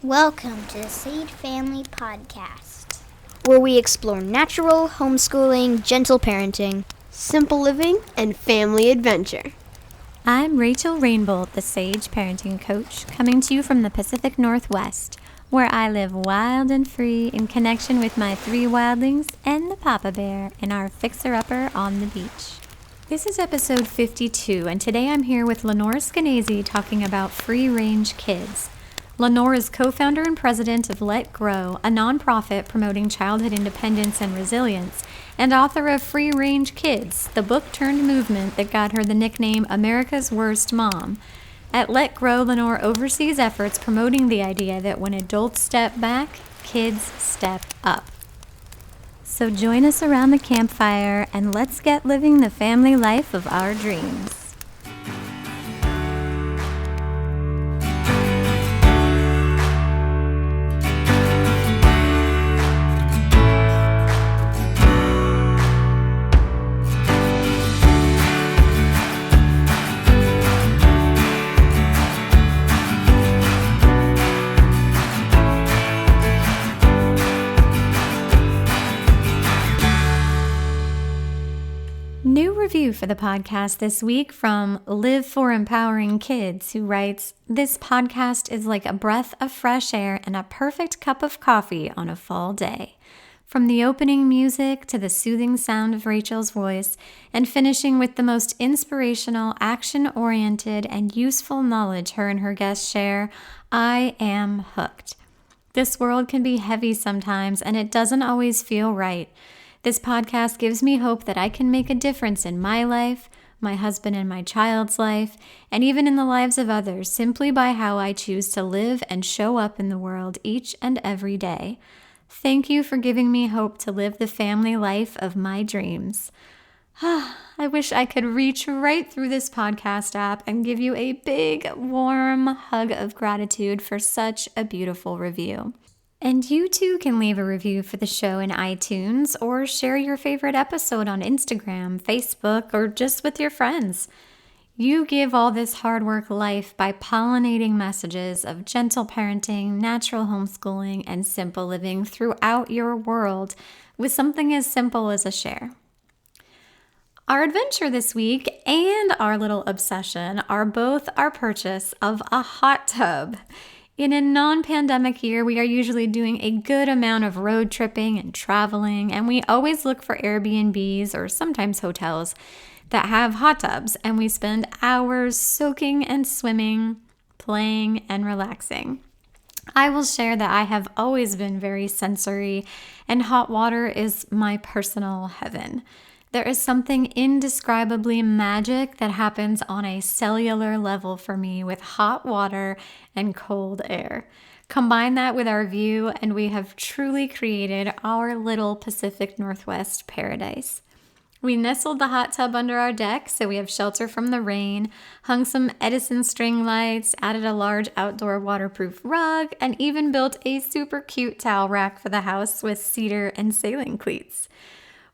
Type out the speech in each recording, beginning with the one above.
Welcome to the Sage Family Podcast, where we explore natural, homeschooling, gentle parenting, simple living, and family adventure. I'm Rachel Rainbolt, the Sage Parenting Coach, coming to you from the Pacific Northwest, where I live wild and free in connection with my 3 wildlings and the Papa Bear in our fixer-upper on the beach. This is episode 52, and today I'm here with Lenore Skenazy talking about free-range kids. Lenore is co-founder and president of Let Grow, a nonprofit promoting childhood independence and resilience, and author of Free Range Kids, the book-turned-movement that got her the nickname America's Worst Mom. At Let Grow, Lenore oversees efforts promoting the idea that when adults step back, kids step up. So join us around the campfire and let's get living the family life of our dreams. New review for the podcast this week from Live for Empowering Kids, who writes, "This podcast is like a breath of fresh air and a perfect cup of coffee on a fall day. From the opening music to the soothing sound of Rachel's voice, and finishing with the most inspirational, action-oriented, and useful knowledge her and her guests share, I am hooked. This world can be heavy sometimes, and it doesn't always feel right. This podcast gives me hope that I can make a difference in my life, my husband and my child's life, and even in the lives of others simply by how I choose to live and show up in the world each and every day. Thank you for giving me hope to live the family life of my dreams." I wish I could reach right through this podcast app and give you a big, warm hug of gratitude for such a beautiful review. And you too can leave a review for the show in iTunes or share your favorite episode on Instagram, Facebook, or just with your friends. You give all this hard work life by pollinating messages of gentle parenting, natural homeschooling, and simple living throughout your world with something as simple as a share. Our adventure this week and our little obsession are both our purchase of a hot tub. In a non-pandemic year, we are usually doing a good amount of road tripping and traveling, and we always look for Airbnbs or sometimes hotels that have hot tubs, and we spend hours soaking and swimming, playing and relaxing. I will share that I have always been very sensory, and hot water is my personal heaven. There is something indescribably magic that happens on a cellular level for me with hot water and cold air. Combine that with our view, and we have truly created our little Pacific Northwest paradise. We nestled the hot tub under our deck so we have shelter from the rain, hung some Edison string lights, added a large outdoor waterproof rug, and even built a super cute towel rack for the house with cedar and sailing cleats.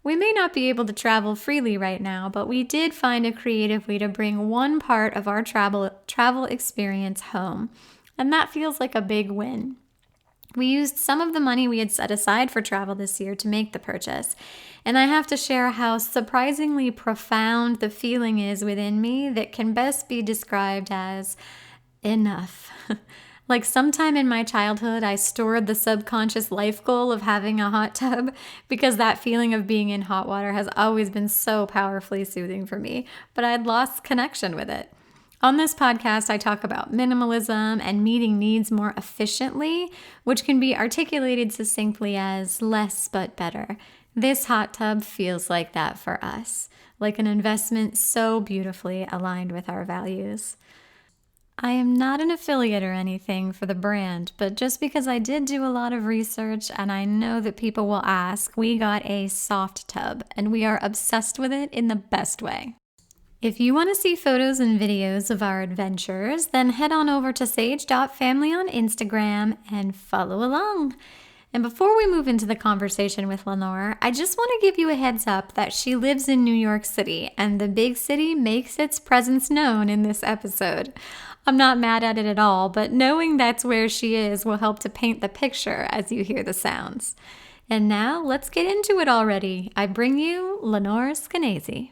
We may not be able to travel freely right now, but we did find a creative way to bring one part of our travel experience home, and that feels like a big win. We used some of the money we had set aside for travel this year to make the purchase, and I have to share how surprisingly profound the feeling is within me that can best be described as enough. Like sometime in my childhood, I stored the subconscious life goal of having a hot tub because that feeling of being in hot water has always been so powerfully soothing for me, but I'd lost connection with it. On this podcast, I talk about minimalism and meeting needs more efficiently, which can be articulated succinctly as less but better. This hot tub feels like that for us, like an investment so beautifully aligned with our values. I am not an affiliate or anything for the brand, but just because I did do a lot of research and I know that people will ask, we got a soft tub and we are obsessed with it in the best way. If you want to see photos and videos of our adventures, then head on over to sage.family on Instagram and follow along. And before we move into the conversation with Lenore, I just want to give you a heads up that she lives in New York City, and the big city makes its presence known in this episode. I'm not mad at it at all, but knowing that's where she is will help to paint the picture as you hear the sounds. And now let's get into it already. I bring you Lenore Skenazy.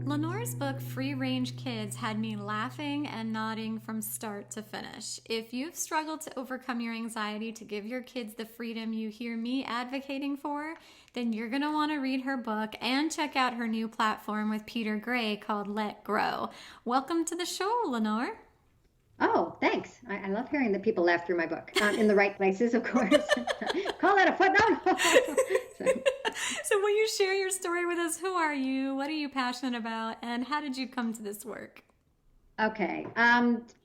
Lenore's book, Free Range Kids, had me laughing and nodding from start to finish. If you've struggled to overcome your anxiety to give your kids the freedom you hear me advocating for, then you're going to want to read her book and check out her new platform with Peter Gray called Let Grow. Welcome to the show, Lenore. Oh, thanks. I love hearing that people laugh through my book. In the right places, of course. Call that a footnote. So will you share your story with us? Who are you? What are you passionate about? And how did you come to this work? Okay.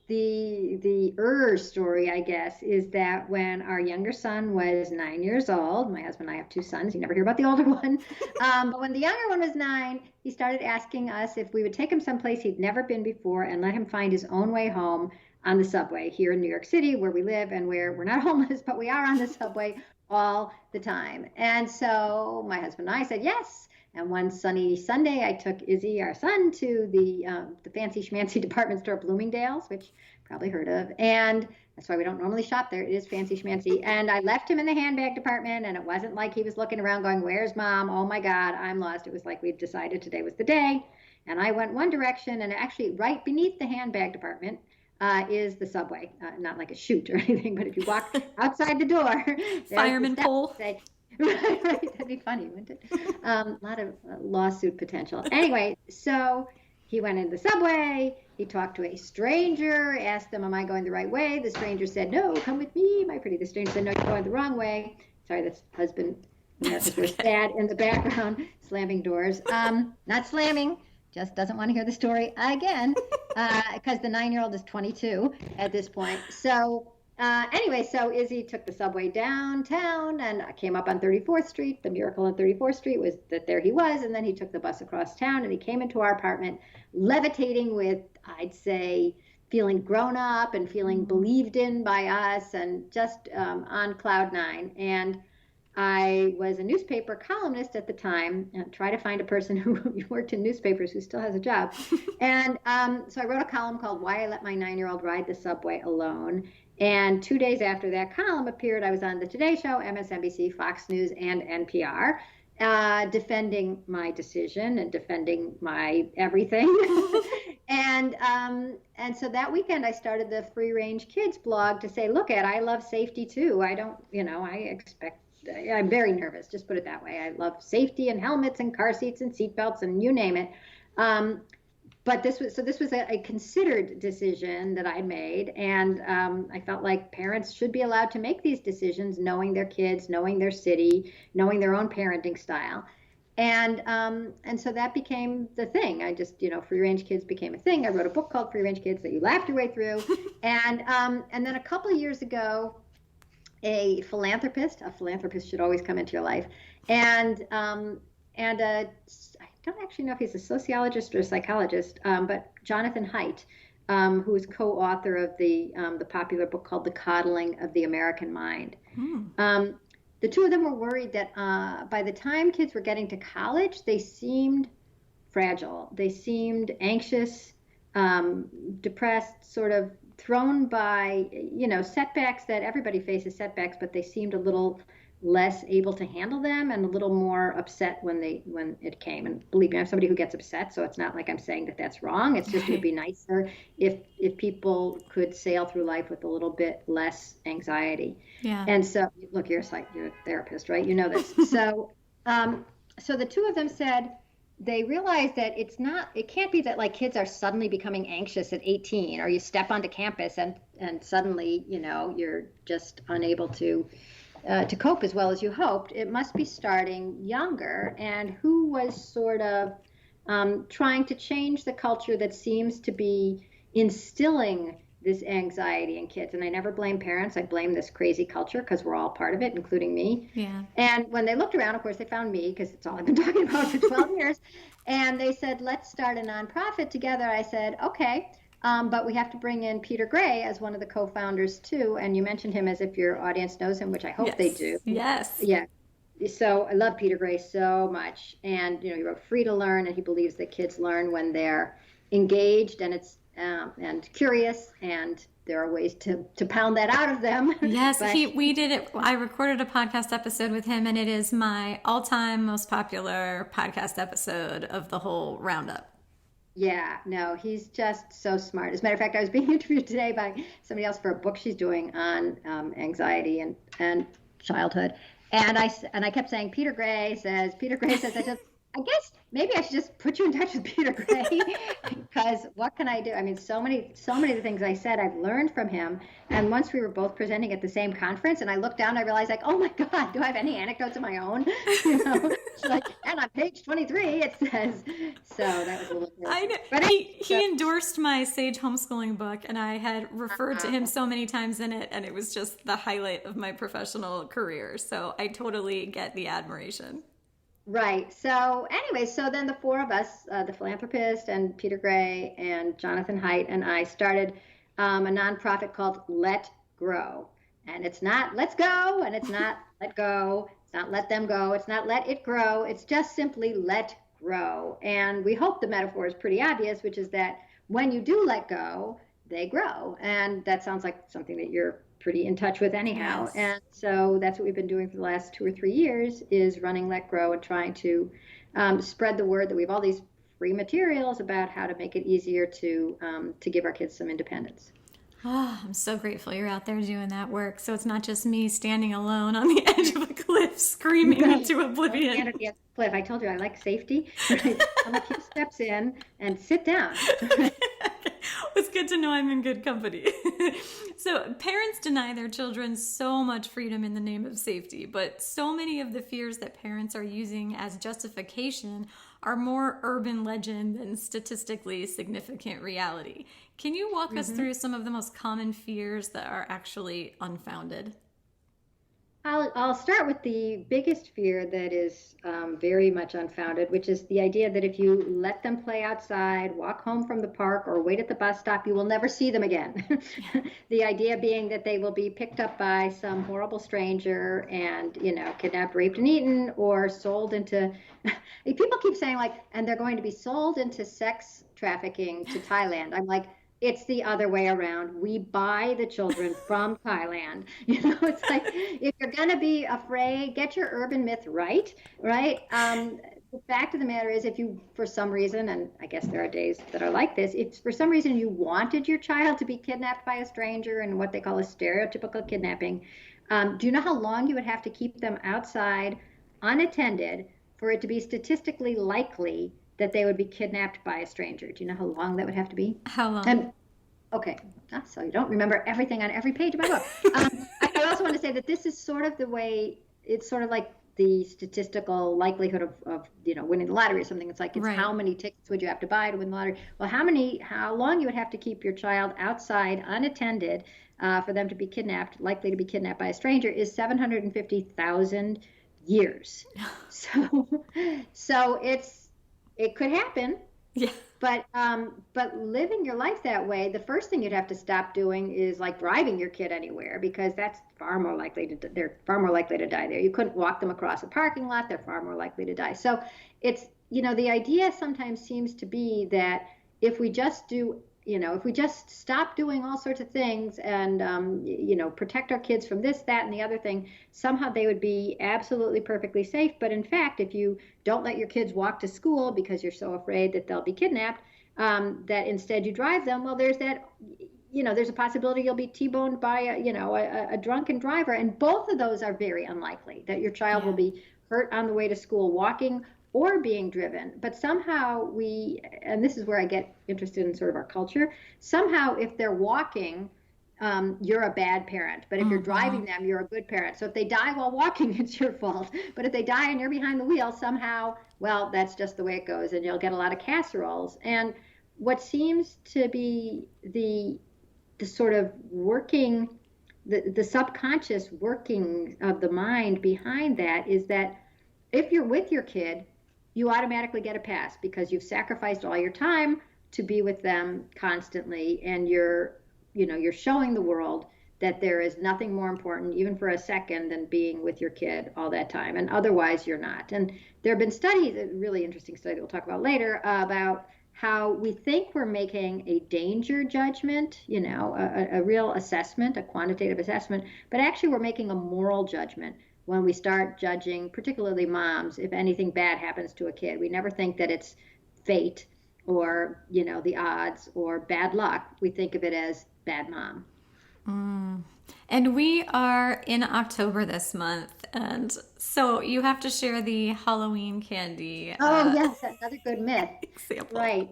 The story, I guess, is that when our younger son was 9 years old, my husband and I have two sons. You never hear about the older one. But when the younger one was 9, he started asking us if we would take him someplace he'd never been before and let him find his own way home on the subway here in New York City, where we live and where we're not homeless, but we are on the subway all the time. And so my husband and I said yes. And one sunny Sunday, I took Izzy, our son, to the fancy schmancy department store, Bloomingdale's, which you've probably heard of. And that's why we don't normally shop there. It is fancy schmancy. And I left him in the handbag department, and it wasn't like he was looking around going, "Where's mom? Oh my God, I'm lost." It was like we'd decided today was the day. And I went one direction, and actually right beneath the handbag department is the subway. Not like a chute or anything, but if you walk outside the door, Fireman pole. Right, that'd be funny, wouldn't it? A lot of lawsuit potential. Anyway, so he went in the subway. He talked to a stranger, asked them, "Am I going the right way?" The stranger said, "No, come with me, my pretty." The stranger said, "No, you're going the wrong way." Sorry, that's husband. That's were sad in the background, slamming doors. Not slamming. Just doesn't want to hear the story again, because the 9-year-old is 22 at this point. So anyway, so Izzy took the subway downtown and came up on 34th Street. The miracle on 34th Street was that there he was, and then he took the bus across town, and he came into our apartment levitating with, I'd say, feeling grown up and feeling believed in by us, and just on cloud nine. And I was a newspaper columnist at the time, and try to find a person who worked in newspapers who still has a job. And so I wrote a column called "Why I Let My 9-Year-Old Ride the Subway Alone." And 2 days after that column appeared, I was on the Today Show, MSNBC, Fox News, and NPR, defending my decision and defending my everything. And so that weekend I started the Free Range Kids blog to say, look, I love safety too. I'm very nervous, just put it that way. I love safety and helmets and car seats and seatbelts and you name it. But this was a considered decision that I made, and I felt like parents should be allowed to make these decisions, knowing their kids, knowing their city, knowing their own parenting style, and so that became the thing. I just, Free Range Kids became a thing. I wrote a book called Free Range Kids that you laughed your way through, and then a couple of years ago, a philanthropist should always come into your life, and I don't actually know if he's a sociologist or a psychologist, but Jonathan Haidt, who is co-author of the popular book called The Coddling of the American Mind. The two of them were worried that by the time kids were getting to college, they seemed fragile. They seemed anxious, depressed, sort of thrown by, setbacks that everybody faces setbacks, but they seemed a little less able to handle them and a little more upset when it came. And believe me, I'm somebody who gets upset, so it's not like I'm saying that that's wrong. It's just it would be nicer if people could sail through life with a little bit less anxiety. Yeah. And so, look, you're a therapist, right? You know this. So the two of them said they realized that it can't be that like kids are suddenly becoming anxious at 18, or you step onto campus and suddenly, you're just unable to cope as well as you hoped. It must be starting younger. And who was sort of trying to change the culture that seems to be instilling this anxiety in kids. And I never blame parents. I blame this crazy culture because we're all part of it, including me. Yeah. And when they looked around, of course, they found me because it's all I've been talking about for 12 years. And they said, let's start a nonprofit together. I said, okay. But we have to bring in Peter Gray as one of the co-founders too. And you mentioned him as if your audience knows him, which I hope they do. Yes. Yeah. So I love Peter Gray so much. And, he wrote Free to Learn, and he believes that kids learn when they're engaged and it's and curious, and there are ways to pound that out of them. Yes, we did it. I recorded a podcast episode with him, and it is my all-time most popular podcast episode of the whole roundup. Yeah, no, he's just so smart. As a matter of fact, I was being interviewed today by somebody else for a book she's doing on anxiety and childhood. And I kept saying, Peter Gray says. I guess maybe I should just put you in touch with Peter Gray because what can I do? I mean, so many of the things I said I've learned from him. And once we were both presenting at the same conference, and I looked down, I realized, like, oh my God, do I have any anecdotes of my own? And on page 23 it says. So that was a little. I know. But he endorsed my Sage homeschooling book, and I had referred to him so many times in it, and it was just the highlight of my professional career. So I totally get the admiration. Right. So anyway, so then the four of us, the philanthropist and Peter Gray and Jonathan Haidt and I started a nonprofit called Let Grow. And it's not let's go, and it's not let go. It's not let them go. It's not let it grow. It's just simply let grow. And we hope the metaphor is pretty obvious, which is that when you do let go, they grow. And that sounds like something that you're pretty in touch with anyhow. Yes. And so that's what we've been doing for the last 2 or 3 years, is running Let Grow and trying to spread the word that we have all these free materials about how to make it easier to give our kids some independence. Oh, I'm so grateful you're out there doing that work. So it's not just me standing alone on the edge of a cliff screaming into oblivion. Stand at the edge of the cliff. I told you I like safety. Right? I'm a few steps in and sit down. It's good to know I'm in good company. So parents deny their children so much freedom in the name of safety, but so many of the fears that parents are using as justification are more urban legend than statistically significant reality. Can you walk us through some of the most common fears that are actually unfounded? I'll start with the biggest fear that is very much unfounded, which is the idea that if you let them play outside, walk home from the park, or wait at the bus stop, you will never see them again. The idea being that they will be picked up by some horrible stranger and, kidnapped, raped, and eaten, or sold into, people keep saying and they're going to be sold into sex trafficking to Thailand. I'm like, it's the other way around. We buy the children from Thailand. It's like, if you're going to be afraid, get your urban myth right? The fact of the matter is, if you, for some reason, and I guess there are days that are like this, if for some reason you wanted your child to be kidnapped by a stranger in what they call a stereotypical kidnapping, do you know how long you would have to keep them outside unattended for it to be statistically likely that they would be kidnapped by a stranger? Do you know how long that would have to be? How long? Okay, so you don't remember everything on every page of my book. I also want to say that this is sort of the way, it's sort of like the statistical likelihood of winning the lottery or something. It's like, it's right. How many tickets would you have to buy to win the lottery? Well, how long you would have to keep your child outside unattended for them to be kidnapped, likely to be kidnapped by a stranger, is 750,000 years. So it could happen. Yeah. But living your life that way, the first thing you'd have to stop doing is driving your kid anywhere, because that's they're far more likely to die there. You couldn't walk them across a parking lot. They're far more likely to die. So it's, the idea sometimes seems to be that if we just stop doing all sorts of things and, protect our kids from this, that, and the other thing, somehow they would be absolutely perfectly safe. But in fact, if you don't let your kids walk to school because you're so afraid that they'll be kidnapped, that instead you drive them, well, there's that, there's a possibility you'll be T-boned by a drunken driver. And both of those are very unlikely, that your child will be hurt on the way to school walking or being driven. But somehow and this is where I get interested in sort of our culture, somehow if they're walking, you're a bad parent. But if you're driving them, you're a good parent. So if they die while walking, it's your fault. But if they die and you're behind the wheel, somehow, well, that's just the way it goes. And you'll get a lot of casseroles. And what seems to be the the sort of working, the subconscious working of the mind behind that is that if you're with your kid, you automatically get a pass because you've sacrificed all your time to be with them constantly, and you're showing the world that there is nothing more important, even for a second, than being with your kid all that time. And otherwise, you're not. And there have been studies, a really interesting study that we'll talk about later, about how we think we're making a danger judgment, a real assessment, a quantitative assessment, but actually we're making a moral judgment when we start judging, particularly moms, if anything bad happens to a kid. We never think that it's fate or, the odds or bad luck. We think of it as bad mom. And we are in October this month, and so you have to share the Halloween candy. Oh, yes, another good myth. Example. Right.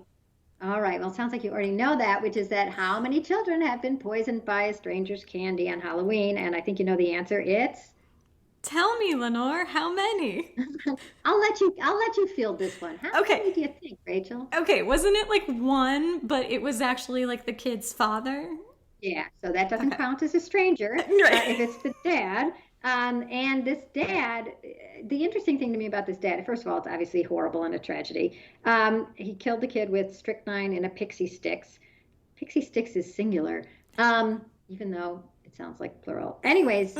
All right. Well, it sounds like you already know that, which is that how many children have been poisoned by a stranger's candy on Halloween? And I think you know the answer. It's Tell me, Lenore, how many? I'll let you field this one. How Okay. many do you think, Rachel? Okay, wasn't it like one, but it was actually like the kid's father? Yeah, so that doesn't count as a stranger Right. if it's the dad. And this dad, the interesting thing to me about this dad, first of all, it's obviously horrible and a tragedy. He killed the kid with strychnine in a pixie sticks. Pixie sticks is singular, even though it sounds like plural. Anyways,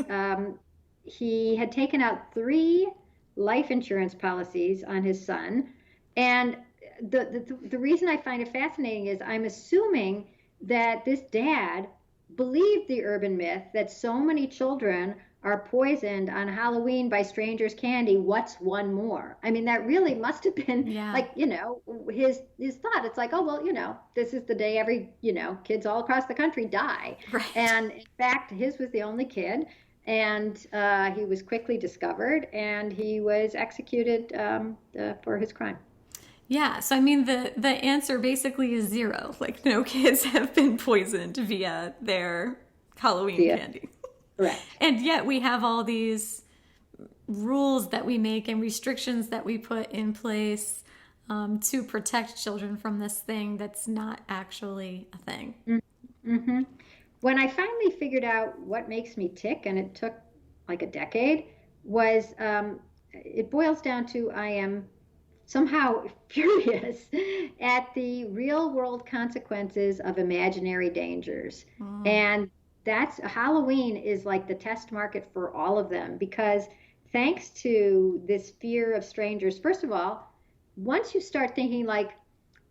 he had taken out 3 life insurance policies on his son. And the reason I find it fascinating is I'm assuming that this dad believed the urban myth that so many children are poisoned on Halloween by strangers' candy. What's one more? I mean, that really must have been his thought. It's like, oh, well, this is the day every, kids all across the country die. Right. And in fact, his was the only kid. And he was quickly discovered and he was executed for his crime. Yeah, so I mean the answer basically is 0. Like no kids have been poisoned via their Halloween candy. Correct. And yet we have all these rules that we make and restrictions that we put in place to protect children from this thing that's not actually a thing. Mm-hmm. When I finally figured out what makes me tick, and it took like a decade, was it boils down to I am somehow furious at the real world consequences of imaginary dangers. And that's Halloween is like the test market for all of them, because thanks to this fear of strangers, first of all, once you start thinking like,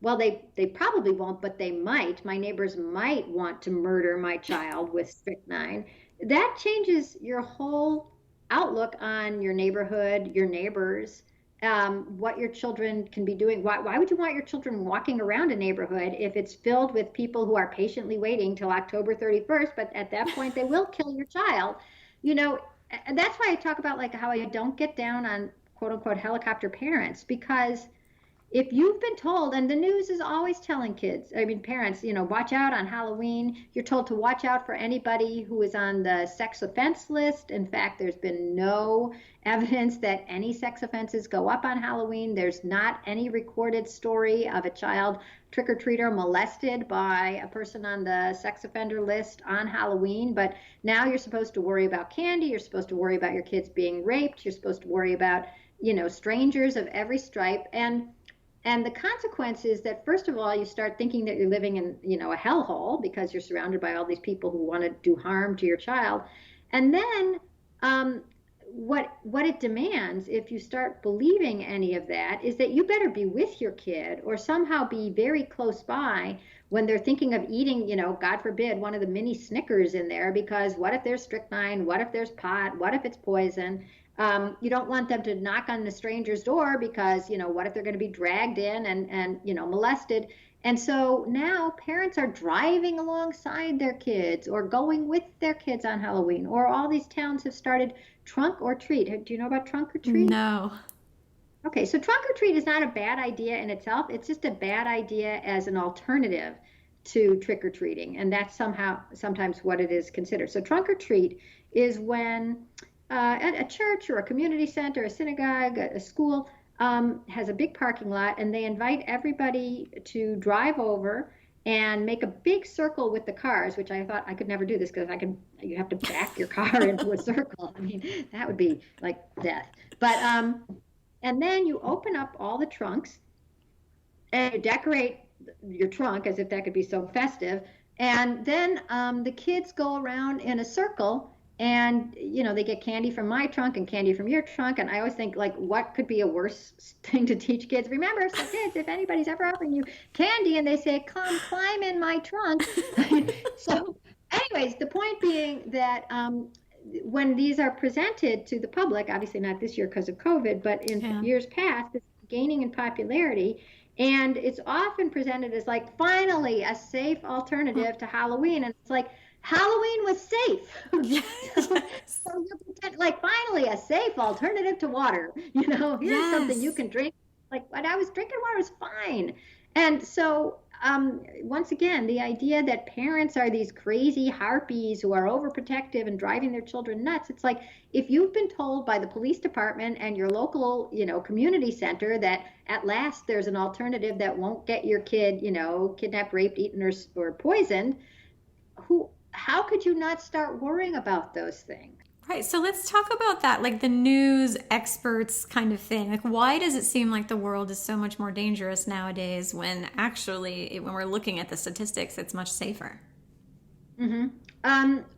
well, they probably won't, but they might. My neighbors might want to murder my child with strychnine. That changes your whole outlook on your neighborhood, your neighbors, what your children can be doing. Why would you want your children walking around a neighborhood if it's filled with people who are patiently waiting till October 31st, but at that point they will kill your child? And that's why I talk about like how I don't get down on quote unquote helicopter parents, because if you've been told, and the news is always telling parents, watch out on Halloween. You're told to watch out for anybody who is on the sex offense list. In fact, there's been no evidence that any sex offenses go up on Halloween. There's not any recorded story of a child trick-or-treater molested by a person on the sex offender list on Halloween. But now you're supposed to worry about candy. You're supposed to worry about your kids being raped. You're supposed to worry about, strangers of every stripe. And the consequence is that, first of all, you start thinking that you're living in, a hellhole because you're surrounded by all these people who want to do harm to your child. And then what it demands, if you start believing any of that, is that you better be with your kid or somehow be very close by when they're thinking of eating, God forbid, one of the mini Snickers in there, because what if there's strychnine? What if there's pot? What if it's poison? You don't want them to knock on the stranger's door because, what if they're going to be dragged in and molested? And so now parents are driving alongside their kids or going with their kids on Halloween, or all these towns have started trunk or treat. Do you know about trunk or treat? No. Okay, so trunk or treat is not a bad idea in itself. It's just a bad idea as an alternative to trick or treating. And that's sometimes what it is considered. So trunk or treat is when a church or a community center, a synagogue, a school has a big parking lot, and they invite everybody to drive over and make a big circle with the cars, which I thought I could never do this because you have to back your car into a circle. I mean, that would be like death. But and then you open up all the trunks and you decorate your trunk as if that could be so festive. And then the kids go around in a circle and, they get candy from my trunk and candy from your trunk. And I always think, like, what could be a worse thing to teach kids? Remember, so kids, if anybody's ever offering you candy and they say, come climb in my trunk. So anyways, the point being that when these are presented to the public, obviously not this year because of COVID, but in years past, it's gaining in popularity. And it's often presented as like, finally, a safe alternative to Halloween. And it's like, Halloween was safe. So you pretend, like, finally, a safe alternative to water. Here's something you can drink. Like, when I was drinking water was fine. And so, once again, the idea that parents are these crazy harpies who are overprotective and driving their children nuts. It's like, if you've been told by the police department and your local, community center that at last there's an alternative that won't get your kid, kidnapped, raped, eaten, or poisoned, how could you not start worrying about those things? Right. So let's talk about that, like the news experts kind of thing. Like, why does it seem like the world is so much more dangerous nowadays when actually, when we're looking at the statistics, it's much safer?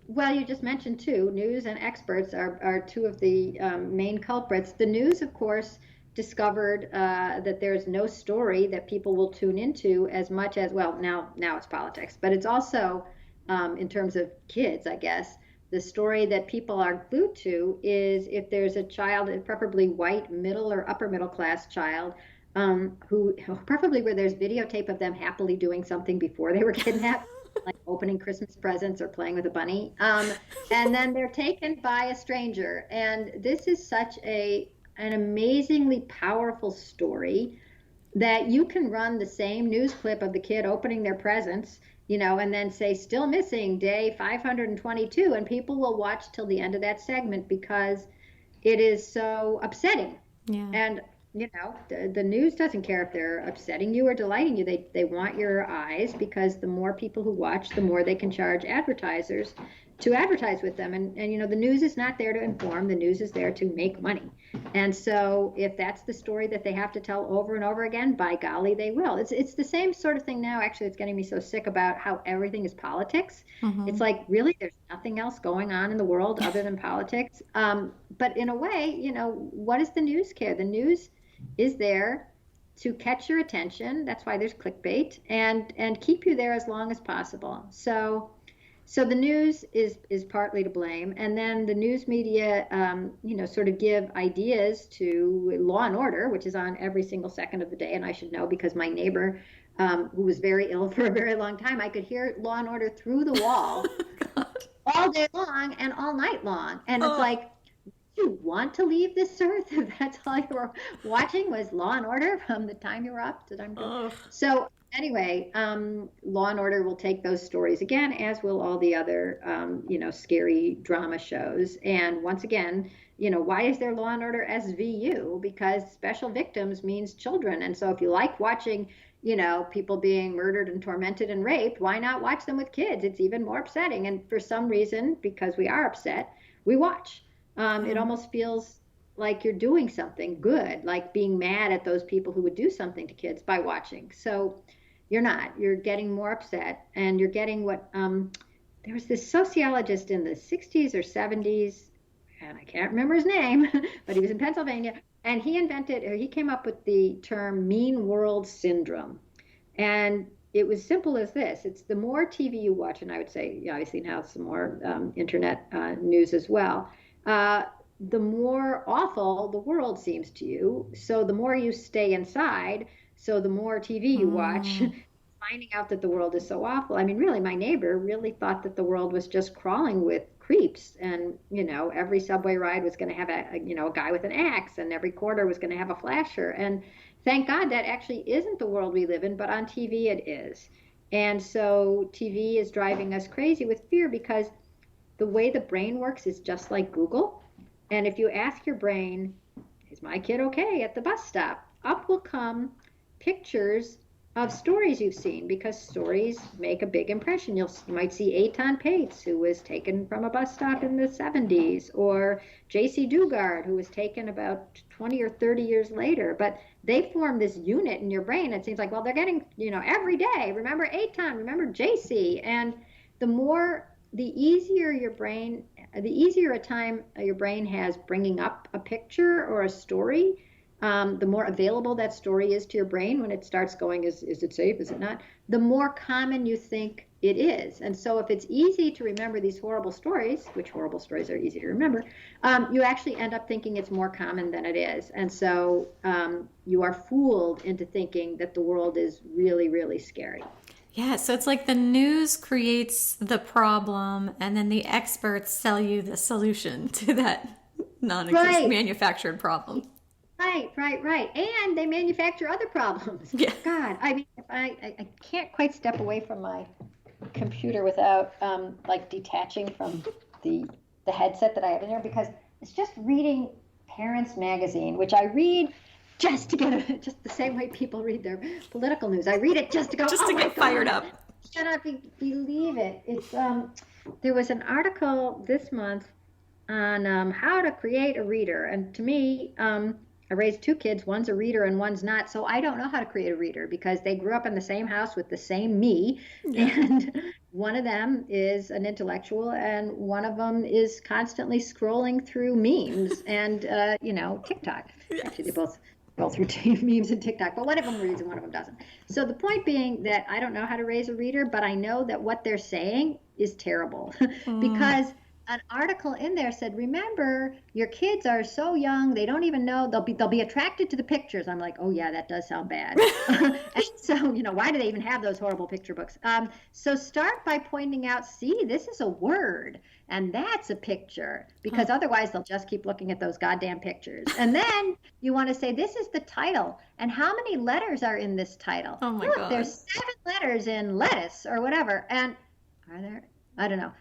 Well, you just mentioned two. News and experts are two of the main culprits. The news, of course, discovered that there's no story that people will tune into as much as, well, now it's politics, but it's also, in terms of kids, I guess, the story that people are glued to is if there's a child, preferably white, middle or upper middle class child, who preferably where there's videotape of them happily doing something before they were kidnapped, like opening Christmas presents or playing with a bunny. And then they're taken by a stranger. And this is such an amazingly powerful story that you can run the same news clip of the kid opening their presents, and then say, still missing day 522. And people will watch till the end of that segment because it is so upsetting. Yeah. And, the news doesn't care if they're upsetting you or delighting you. They want your eyes because the more people who watch, the more they can charge advertisers to advertise with them. And the news is not there to inform. The news is there to make money. And so if that's the story that they have to tell over and over again, by golly, they will. It's the same sort of thing now. Actually, it's getting me so sick about how everything is politics. It's like, really, there's nothing else going on in the world other than politics. But in a way, what does the news care? The news is there to catch your attention. That's why there's clickbait, and keep you there as long as possible. So the news is partly to blame, and then the news media, sort of give ideas to Law and Order, which is on every single second of the day. And I should know because my neighbor, who was very ill for a very long time, I could hear Law and Order through the wall all day long and all night long. And it's like, you want to leave this earth if that's all you were watching was Law and Order from the time you were up to the time you were. So anyway, Law and Order will take those stories again, as will all the other, scary drama shows. And once again, why is there Law and Order SVU? Because special victims means children. And so if you like watching, people being murdered and tormented and raped, why not watch them with kids? It's even more upsetting. And for some reason, because we are upset, we watch. It almost feels like you're doing something good, like being mad at those people who would do something to kids by watching. So you're not. You're getting more upset, and you're getting what there was this sociologist in the 60s or 70s, and I can't remember his name, but he was in Pennsylvania, and he came up with the term mean world syndrome. And it was simple as this. It's the more TV you watch, and I would say, obviously now some more internet news as well, the more awful the world seems to you. So the more you stay inside, so the more TV you watch, finding out that the world is so awful. I mean, really, my neighbor really thought that the world was just crawling with creeps, and every subway ride was going to have a guy with an axe, and every corner was going to have a flasher. And thank God that actually isn't the world we live in, but on TV it is. And so TV is driving us crazy with fear because the way the brain works is just like Google. And if you ask your brain, is my kid okay at the bus stop? Up will come pictures of stories you've seen, because stories make a big impression. You might see Eitan Pates, who was taken from a bus stop in the 70s, or J.C. Dugard, who was taken about 20 or 30 years later. But they form this unit in your brain. It seems like, well, they're getting, every day. Remember Eitan, remember J.C. And the easier a time your brain has bringing up a picture or a story, the more available that story is to your brain when it starts going, is it safe, is it not? The more common you think it is. And so if it's easy to remember these horrible stories, which horrible stories are easy to remember, you actually end up thinking it's more common than it is. And so you are fooled into thinking that the world is really, really scary. Yeah, so it's like the news creates the problem, and then the experts sell you the solution to that non-existent manufactured problem. Right. And they manufacture other problems. Yeah. God, I mean, I can't quite step away from my computer without detaching from the headset that I have in there, because it's just reading Parents Magazine, which I read just to get just the same way people read their political news. I read it just to go, just to get fired up. I cannot believe it. It's there was an article this month on how to create a reader, and to me, I raised two kids. One's a reader and one's not. So I don't know how to create a reader, because they grew up in the same house with the same me. Yeah. And one of them is an intellectual and one of them is constantly scrolling through memes and, TikTok. Yes. Actually, they both roll through memes and TikTok, but one of them reads and one of them doesn't. So the point being that I don't know how to raise a reader, but I know that what they're saying is terrible because an article in there said, remember, your kids are so young, they don't even know, they'll be attracted to the pictures. I'm like, oh yeah, that does sound bad. And so, why do they even have those horrible picture books? So start by pointing out, see, this is a word, and that's a picture, because otherwise they'll just keep looking at those goddamn pictures. And then you want to say, this is the title, and how many letters are in this title? Oh my Look, God. there's 7 letters in lettuce or whatever. And are there? I don't know.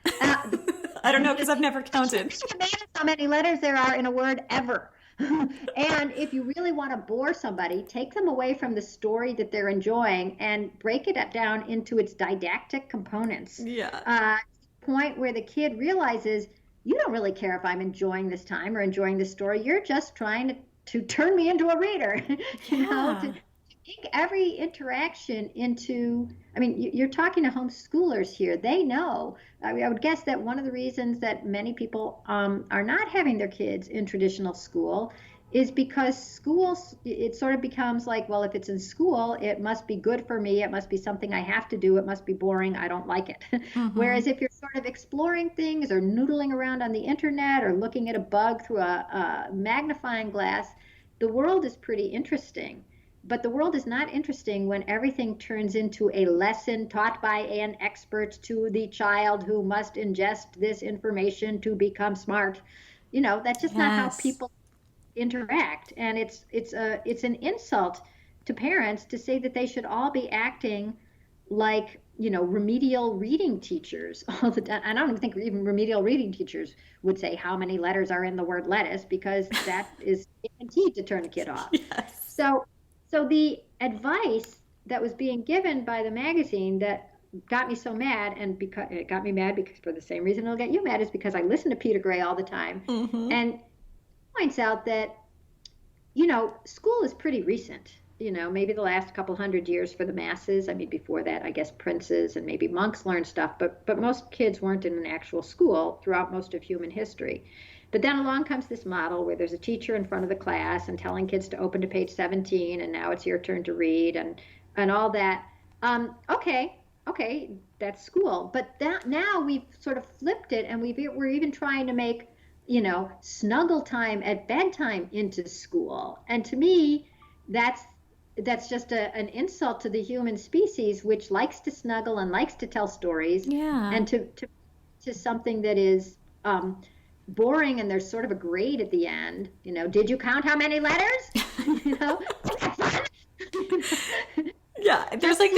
I don't know, because I've never counted. How many letters there are in a word ever. And if you really want to bore somebody, take them away from the story that they're enjoying and break it down into its didactic components. Yeah. Point where the kid realizes, you don't really care if I'm enjoying this time or enjoying this story. You're just trying to turn me into a reader. To make every interaction into, you're talking to homeschoolers here. They know. I would guess that one of the reasons that many people are not having their kids in traditional school is because schools, it sort of becomes like, well, if it's in school, it must be good for me. It must be something I have to do. It must be boring. I don't like it. Mm-hmm. Whereas if you're sort of exploring things or noodling around on the internet or looking at a bug through a magnifying glass, the world is pretty interesting. But the world is not interesting when everything turns into a lesson taught by an expert to the child who must ingest this information to become smart. That's just not how people interact. And it's an insult to parents to say that they should all be acting like, remedial reading teachers all the time. I don't even think even remedial reading teachers would say how many letters are in the word lettuce, because that is guaranteed to turn a kid off. Yes. So the advice that was being given by the magazine that got me so mad, and because it got me mad because for the same reason it'll get you mad, is because I listen to Peter Gray all the time, and points out that school is pretty recent. Maybe the last couple hundred years for the masses. Before that, I guess princes and maybe monks learned stuff, but most kids weren't in an actual school throughout most of human history. But then along comes this model where there's a teacher in front of the class and telling kids to open to page 17, and now it's your turn to read and all that. Okay, that's school. But now we've sort of flipped it, and we're even trying to make, snuggle time at bedtime into school. And to me, that's just an insult to the human species, which likes to snuggle and likes to tell stories. Yeah. And to something that is boring, and there's sort of a grade at the end. Did you count how many letters? Yeah, there's like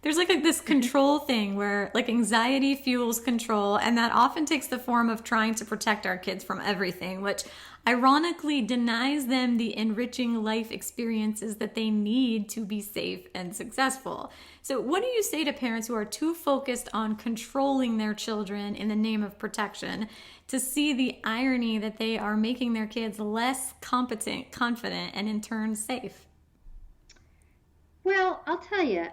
There's like this control thing where like anxiety fuels control, and that often takes the form of trying to protect our kids from everything, which ironically denies them the enriching life experiences that they need to be safe and successful. So what do you say to parents who are too focused on controlling their children in the name of protection to see the irony that they are making their kids less competent, confident, and in turn safe? Well, I'll tell you.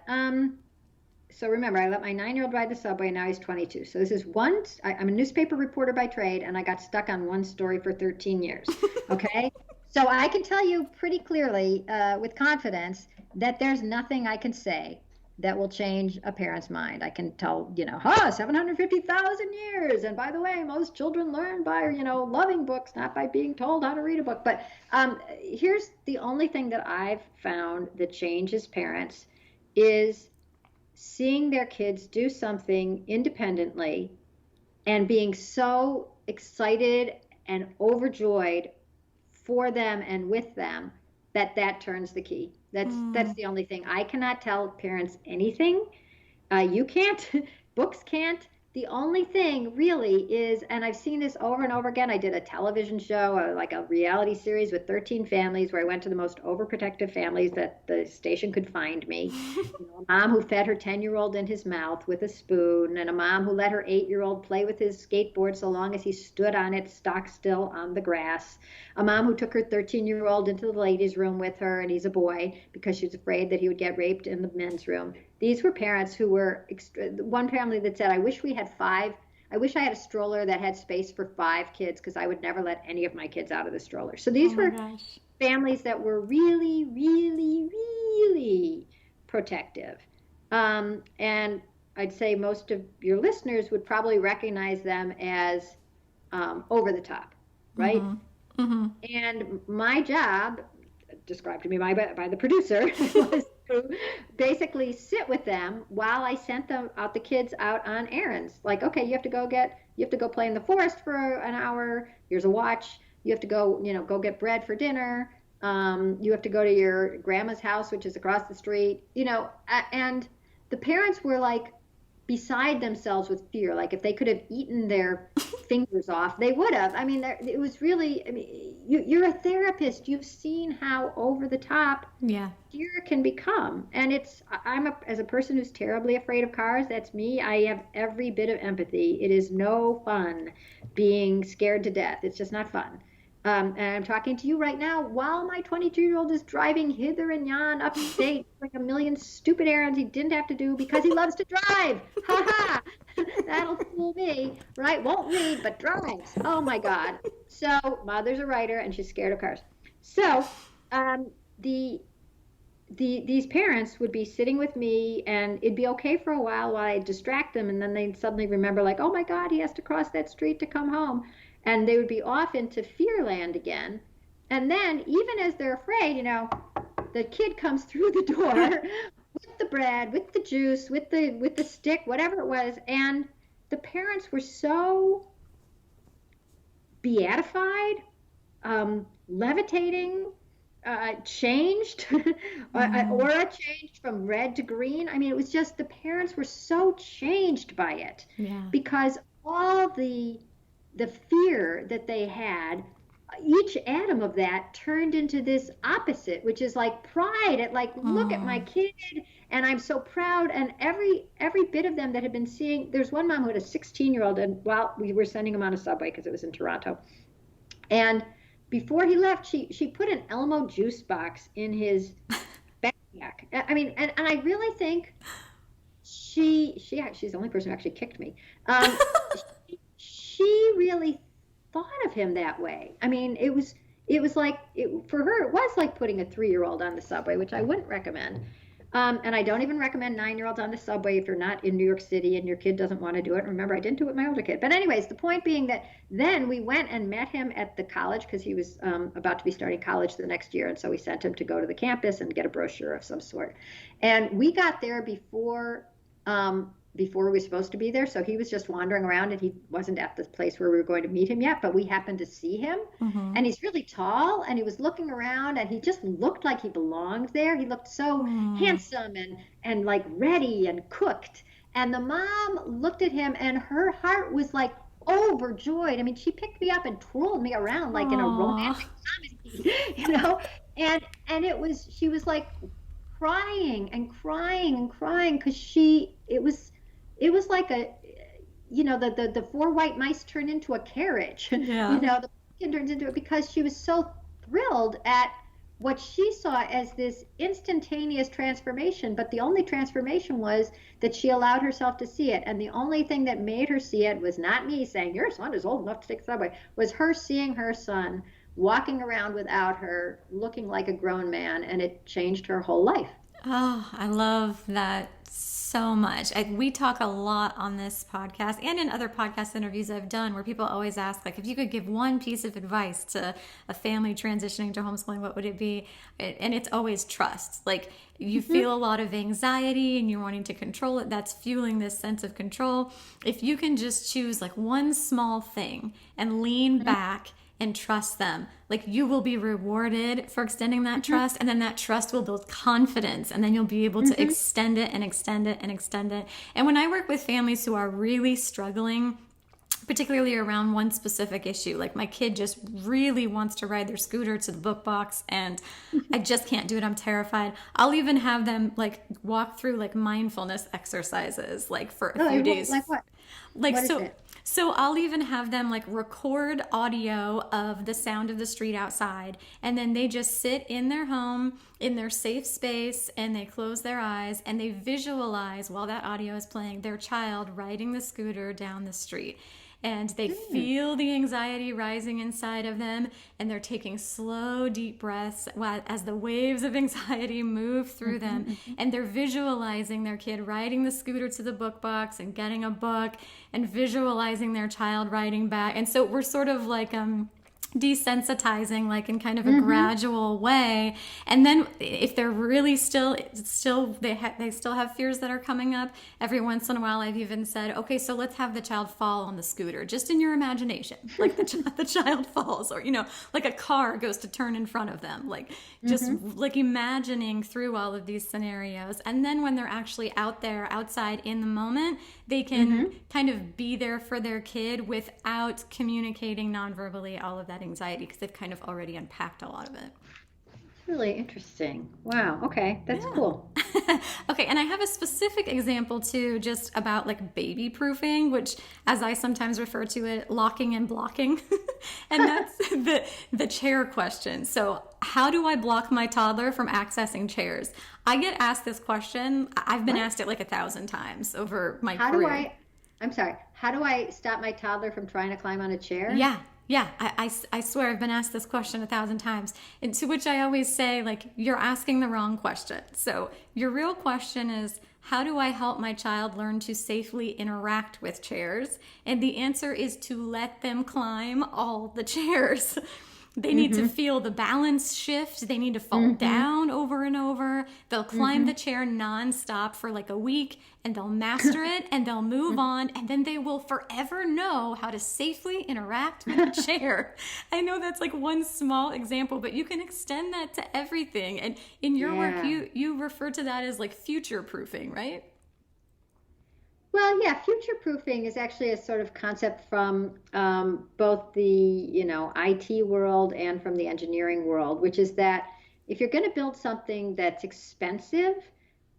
So remember, I let my 9-year-old ride the subway, and now he's 22. So this is I'm a newspaper reporter by trade, and I got stuck on one story for 13 years. Okay? So I can tell you pretty clearly, with confidence, that there's nothing I can say that will change a parent's mind. I can tell, 750,000 years. And by the way, most children learn by, loving books, not by being told how to read a book. But here's the only thing that I've found that changes parents is seeing their kids do something independently and being so excited and overjoyed for them and with them that turns the key. That's the only thing. I cannot tell parents anything. You can't. Books can't. The only thing really is, and I've seen this over and over again. I did a television show, like a reality series with 13 families where I went to the most overprotective families that the station could find me. A mom who fed her 10-year-old in his mouth with a spoon, and a mom who let her 8-year-old play with his skateboard so long as he stood on it, stock still on the grass. A mom who took her 13-year-old into the ladies' room with her, and he's a boy, because she was afraid that he would get raped in the men's room. These were parents who were, one family that said, I wish I had a stroller that had space for 5 kids, because I would never let any of my kids out of the stroller. So these were families that were really, really, really protective. And I'd say most of your listeners would probably recognize them as over the top, right? Mm-hmm. Mm-hmm. And my job, described to me by the producer, was to basically sit with them while I sent the kids out on errands. Like, okay, you have to go play in the forest for an hour. Here's a watch. You have to go, go get bread for dinner. You have to go to your grandma's house, which is across the street, and the parents were like beside themselves with fear. Like if they could have eaten their fingers off, they would have. I mean, it was really, you're a therapist. You've seen how over the top fear can become. And as a person who's terribly afraid of cars, that's me. I have every bit of empathy. It is no fun being scared to death. It's just not fun. And I'm talking to you right now while my 22-year-old is driving hither and yon upstate, doing a million stupid errands he didn't have to do because he loves to drive. Ha ha! That'll fool me, right? Won't read, but drives. Oh my God. So mother's a writer and she's scared of cars. So these parents would be sitting with me, and it'd be okay for a while I distract them, and then they'd suddenly remember, like, oh my God, he has to cross that street to come home. And they would be off into fearland again. And then, even as they're afraid, the kid comes through the door with the bread, with the juice, with the stick, whatever it was. And the parents were so beatified, levitating, changed, aura changed from red to green. I mean, it was just, the parents were so changed by it because all the fear that they had, each atom of that turned into this opposite, which is like pride at like, look at my kid, and I'm so proud. And every bit of them that had been seeing, there's one mom who had a 16-year-old, and while we were sending him on a subway because it was in Toronto, and before he left, she put an Elmo juice box in his backpack. I mean, and I really think she's the only person who actually kicked me. She really thought of him that way. I mean, it was like, for her, it was like putting a 3-year-old on the subway, which I wouldn't recommend. And I don't even recommend 9-year-olds on the subway if you're not in New York City and your kid doesn't want to do it. Remember, I didn't do it with my older kid. But anyways, the point being that then we went and met him at the college, because he was about to be starting college the next year. And so we sent him to go to the campus and get a brochure of some sort. And we got there before before we were supposed to be there. So he was just wandering around, and he wasn't at the place where we were going to meet him yet, but we happened to see him. And he's really tall, and he was looking around, and he just looked like he belonged there. He looked so handsome and like ready and cooked. And the mom looked at him, and her heart was like overjoyed. I mean, she picked me up and twirled me around like in a romantic comedy, and she was like crying and crying and crying because it was like the four white mice turned into a carriage. Yeah. The pumpkin turns into it because she was so thrilled at what she saw as this instantaneous transformation, but the only transformation was that she allowed herself to see it. And the only thing that made her see it was not me saying, your son is old enough to take the subway, was her seeing her son walking around without her, looking like a grown man, and it changed her whole life. Oh, I love that so much. We talk a lot on this podcast and in other podcast interviews I've done where people always ask, like, if you could give one piece of advice to a family transitioning to homeschooling, what would it be? And it's always trust. Like, you feel a lot of anxiety and you're wanting to control it. That's fueling this sense of control. If you can just choose like one small thing and lean back and trust them, like, you will be rewarded for extending that trust, and then that trust will build confidence, and then you'll be able to extend it and extend it and extend it. And when I work with families who are really struggling, particularly around one specific issue, like my kid just really wants to ride their scooter to the book box and I just can't do it, I'm terrified, I'll even have them like walk through like mindfulness exercises like for a few days. Like what? Like, what so is it? So I'll even have them like record audio of the sound of the street outside, and then they just sit in their home in their safe space and they close their eyes and they visualize while that audio is playing their child riding the scooter down the street. And they feel the anxiety rising inside of them, and they're taking slow, deep breaths as the waves of anxiety move through them. And they're visualizing their kid riding the scooter to the book box and getting a book, and visualizing their child riding back. And so we're sort of like desensitizing, like in kind of a gradual way. And then if they're really still they still have fears that are coming up, every once in a while I've even said, okay, so let's have the child fall on the scooter, just in your imagination, like the child falls, or like a car goes to turn in front of them, like just like imagining through all of these scenarios. And then when they're actually out there outside in the moment, they can kind of be there for their kid without communicating nonverbally all of that anxiety, because they've kind of already unpacked a lot of it. Really interesting. Wow. Okay. That's cool. Okay. And I have a specific example too, just about like baby proofing, which, as I sometimes refer to it, locking and blocking. And that's the chair question. So how do I block my toddler from accessing chairs? I get asked this question. I've been asked it like 1,000 times over my career. How do I stop my toddler from trying to climb on a chair? Yeah, I swear I've been asked this question 1,000 times, and to which I always say, like, you're asking the wrong question. So your real question is, how do I help my child learn to safely interact with chairs? And the answer is to let them climb all the chairs. They need to feel the balance shift. They need to fall down over and over. They'll climb the chair nonstop for like a week, and they'll master it, and they'll move on, and then they will forever know how to safely interact with a chair. I know that's like one small example, but you can extend that to everything. And in your work, you refer to that as like future proofing, right? Well, yeah, future proofing is actually a sort of concept from both the IT world and from the engineering world, which is that if you're going to build something that's expensive,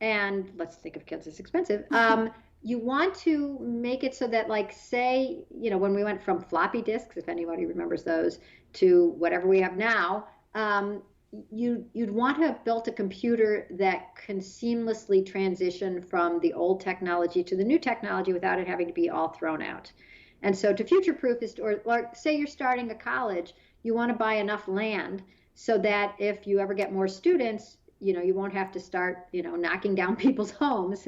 and let's think of kids as expensive, you want to make it so that, like, say, when we went from floppy disks, if anybody remembers those, to whatever we have now, you'd want to have built a computer that can seamlessly transition from the old technology to the new technology without it having to be all thrown out. And so to future-proof is, or say you're starting a college, you want to buy enough land so that if you ever get more students, you won't have to start, knocking down people's homes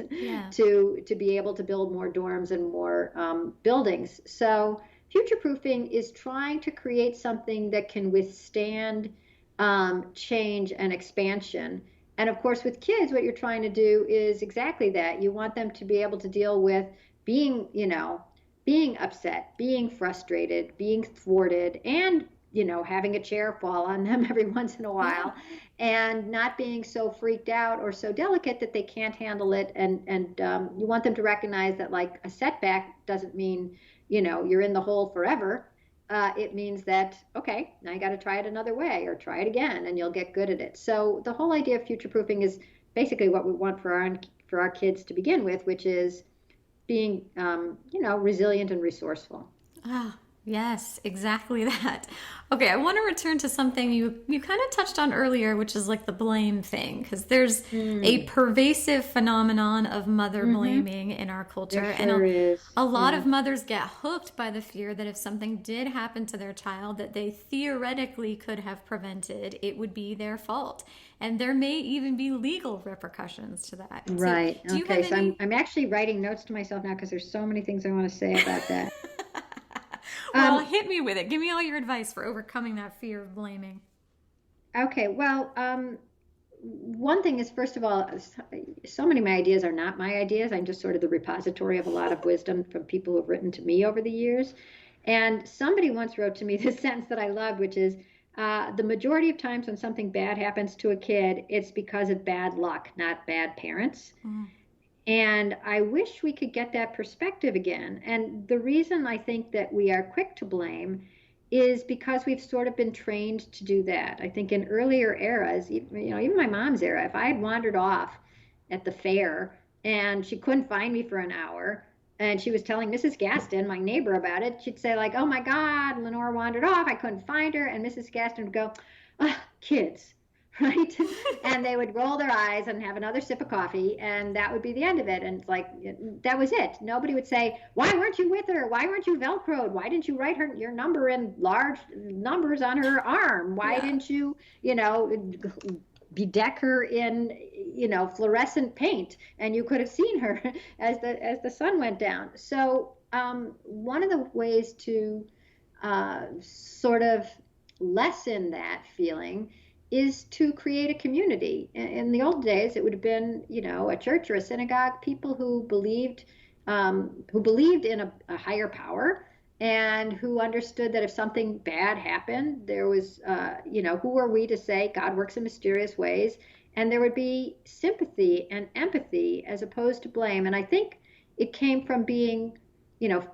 to be able to build more dorms and more buildings. So future-proofing is trying to create something that can withstand change and expansion, And of course, with kids, what you're trying to do is exactly that. You want them to be able to deal with being, being upset, being frustrated, being thwarted, and, having a chair fall on them every once in a while, and not being so freaked out or so delicate that they can't handle it. And you want them to recognize that, like, a setback doesn't mean, you're in the hole forever. It means that, okay, now you got to try it another way or try it again, and you'll get good at it. So the whole idea of future proofing is basically what we want for our kids to begin with, which is being, resilient and resourceful. Ah, yes, exactly that. Okay, I want to return to something you kind of touched on earlier, which is like the blame thing, because there's a pervasive phenomenon of mother blaming in our culture, There and sure is. a lot of mothers get hooked by the fear that if something did happen to their child that they theoretically could have prevented, it would be their fault, and there may even be legal repercussions to that. Right. So, do you Okay. have So any... I'm actually writing notes to myself now because there's so many things I want to say about that. Well, hit me with it. Give me all your advice for overcoming that fear of blaming. Okay. Well, one thing is, first of all, so many of my ideas are not my ideas. I'm just sort of the repository of a lot of wisdom from people who have written to me over the years. And somebody once wrote to me this sentence that I loved, which is, the majority of times when something bad happens to a kid, it's because of bad luck, not bad parents. And I wish we could get that perspective again. And the reason I think that we are quick to blame is because we've sort of been trained to do that. I think in earlier eras, even my mom's era, if I had wandered off at the fair and she couldn't find me for an hour and she was telling Mrs. Gaston, my neighbor, about it, she'd say, like, "Oh my God, Lenore wandered off. I couldn't find her." And Mrs. Gaston would go, "Kids." Right? And they would roll their eyes and have another sip of coffee, and that would be the end of it. And it's like, that was it. Nobody would say, "Why weren't you with her? Why weren't you Velcroed? Why didn't you write your number in large numbers on her arm? Why didn't you, bedeck her in, fluorescent paint, and you could have seen her as the sun went down." So one of the ways to sort of lessen that feling is to create a community. In the old days, it would have been, a church or a synagogue, people who believed in a higher power, and who understood that if something bad happened, there was, who are we to say God works in mysterious ways? And there would be sympathy and empathy as opposed to blame. And I think it came from being,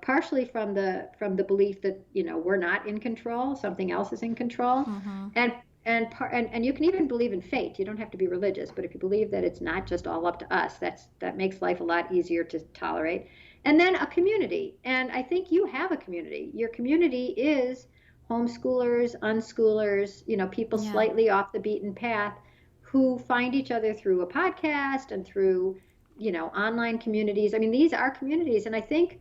partially from the belief that, we're not in control, something else is in control. And you can even believe in fate. You don't have to be religious, but if you believe that it's not just all up to us, that makes life a lot easier to tolerate. And then a community. And I think you have a community. Your community is homeschoolers, unschoolers, people slightly off the beaten path who find each other through a podcast and through, online communities. I mean, these are communities. And I think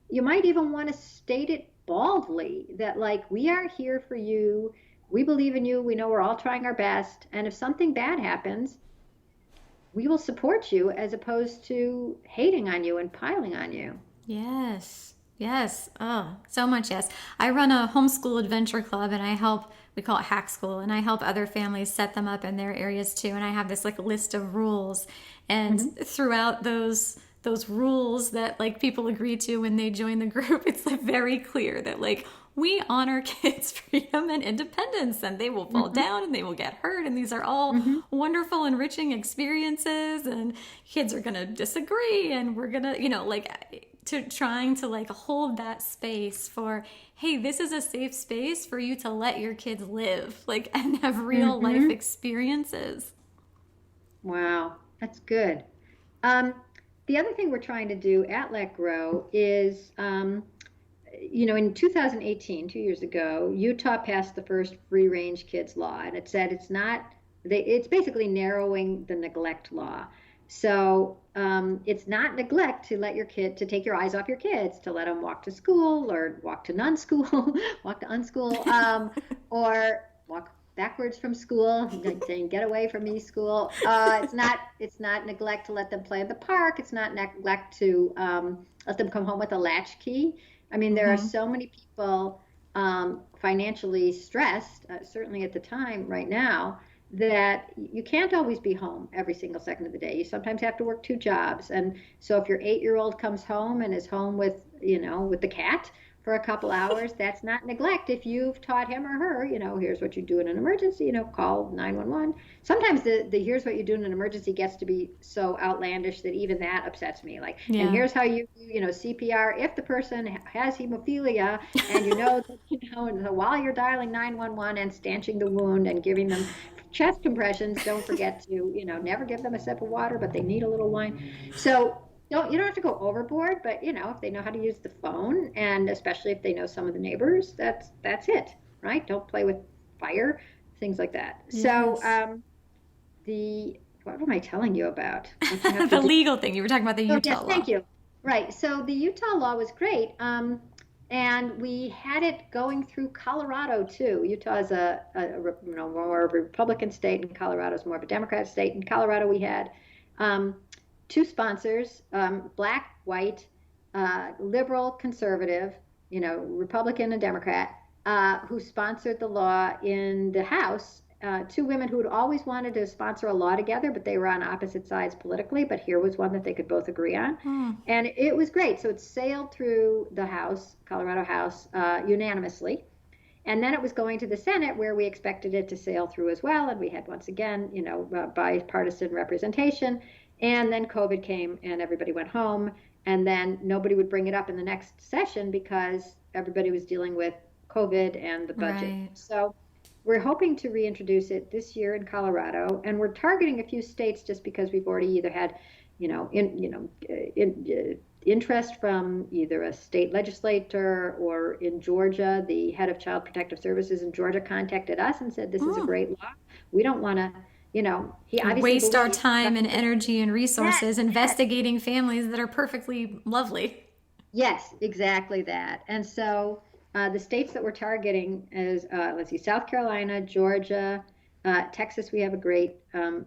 you might even want to state it baldly that, like, we are here for you. We believe in you. We know we're all trying our best. And if something bad happens, we will support you as opposed to hating on you and piling on you. Yes. Yes. Oh, so much yes. I run a homeschool adventure club, and we call it Hack School, and I help other families set them up in their areas too. And I have this like list of rules, and throughout those rules that like people agree to when they join the group, it's like very clear that like we honor kids' freedom and independence, and they will fall down and they will get hurt. And these are all wonderful, enriching experiences, and kids are going to disagree, and we're going to, trying to like hold that space for, hey, this is a safe space for you to let your kids live, like, and have real life experiences. Wow, that's good. The other thing we're trying to do at Let Grow is, in 2018, 2 years ago, Utah passed the first free-range kids law, and it said it's basically narrowing the neglect law. So it's not neglect to take your eyes off your kids, to let them walk to school or walk to non-school, walk to unschool, or walk backwards from school, saying, "Get away from me, school." It's not neglect to let them play in the park. It's not neglect to let them come home with a latchkey. I mean, there are so many people financially stressed, certainly at the time right now, that you can't always be home every single second of the day. You sometimes have to work two jobs. And so if your 8-year-old comes home and is home with, with the cat for a couple hours, that's not neglect. If you've taught him or her, here's what you do in an emergency, call 911. Sometimes the here's what you do in an emergency gets to be so outlandish that even that upsets me. Like, and here's how you do, CPR if the person has hemophilia, and and so while you're dialing 911 and stanching the wound and giving them chest compressions, don't forget to, never give them a sip of water, but they need a little wine. So you don't have to go overboard, but if they know how to use the phone, and especially if they know some of the neighbors, that's it, right? Don't play with fire, things like that. Yes. So what am I telling you about? The legal thing. You were talking about the Utah law. Thank you. Right. So the Utah law was great. And we had it going through Colorado too. Utah is more of a Republican state, and Colorado is more of a Democratic state. In Colorado, we had two sponsors, black, white, liberal, conservative, Republican and Democrat, who sponsored the law in the House. Two women who had always wanted to sponsor a law together, but they were on opposite sides politically. But here was one that they could both agree on. And it was great. So it sailed through the House, Colorado House, unanimously. And then it was going to the Senate, where we expected it to sail through as well. And we had, once again, bipartisan representation. And then COVID came and everybody went home. And then nobody would bring it up in the next session because everybody was dealing with COVID and the budget. Right. So we're hoping to reintroduce it this year in Colorado, and we're targeting a few states just because we've already either had, interest from either a state legislator, or in Georgia, the head of Child Protective Services in Georgia contacted us and said, this is a great law. We don't want to, he obviously waste our time and energy and resources investigating families that are perfectly lovely. Yes, exactly that. And so the states that we're targeting is, South Carolina, Georgia, Texas. We have a great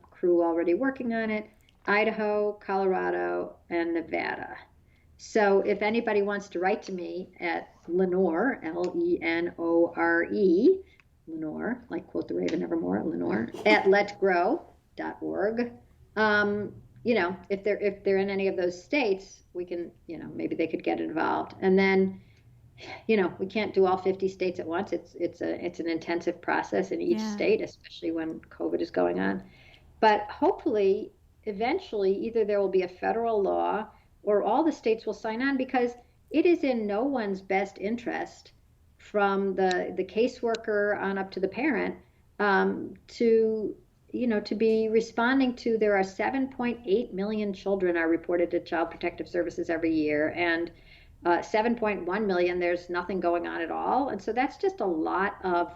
crew already working on it. Idaho, Colorado, and Nevada. So if anybody wants to write to me at Lenore, Lenore, Lenore, like quote the Raven Nevermore, Lenore, at letgrow.org. If they're in any of those states, we can, maybe they could get involved. And then, we can't do all 50 states at once. It's an intensive process in each state, especially when COVID is going on. But hopefully, eventually, either there will be a federal law or all the states will sign on, because it is in no one's best interest, from the caseworker on up to the parent, to be responding to, there are 7.8 million children are reported to Child Protective Services every year, and 7.1 million, there's nothing going on at all. And so that's just a lot of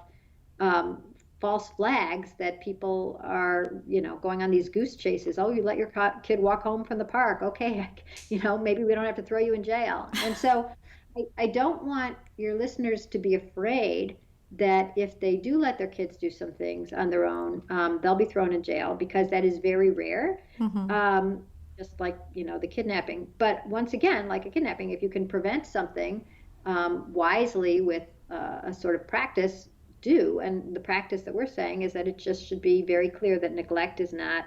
false flags that people are, going on these goose chases. Oh, you let your kid walk home from the park. Okay, maybe we don't have to throw you in jail. And so I don't want your listeners to be afraid that if they do let their kids do some things on their own, they'll be thrown in jail, because that is very rare. Mm-hmm. Just like, the kidnapping. But once again, like a kidnapping, if you can prevent something wisely with a sort of practice, do. And the practice that we're saying is that it just should be very clear that neglect is not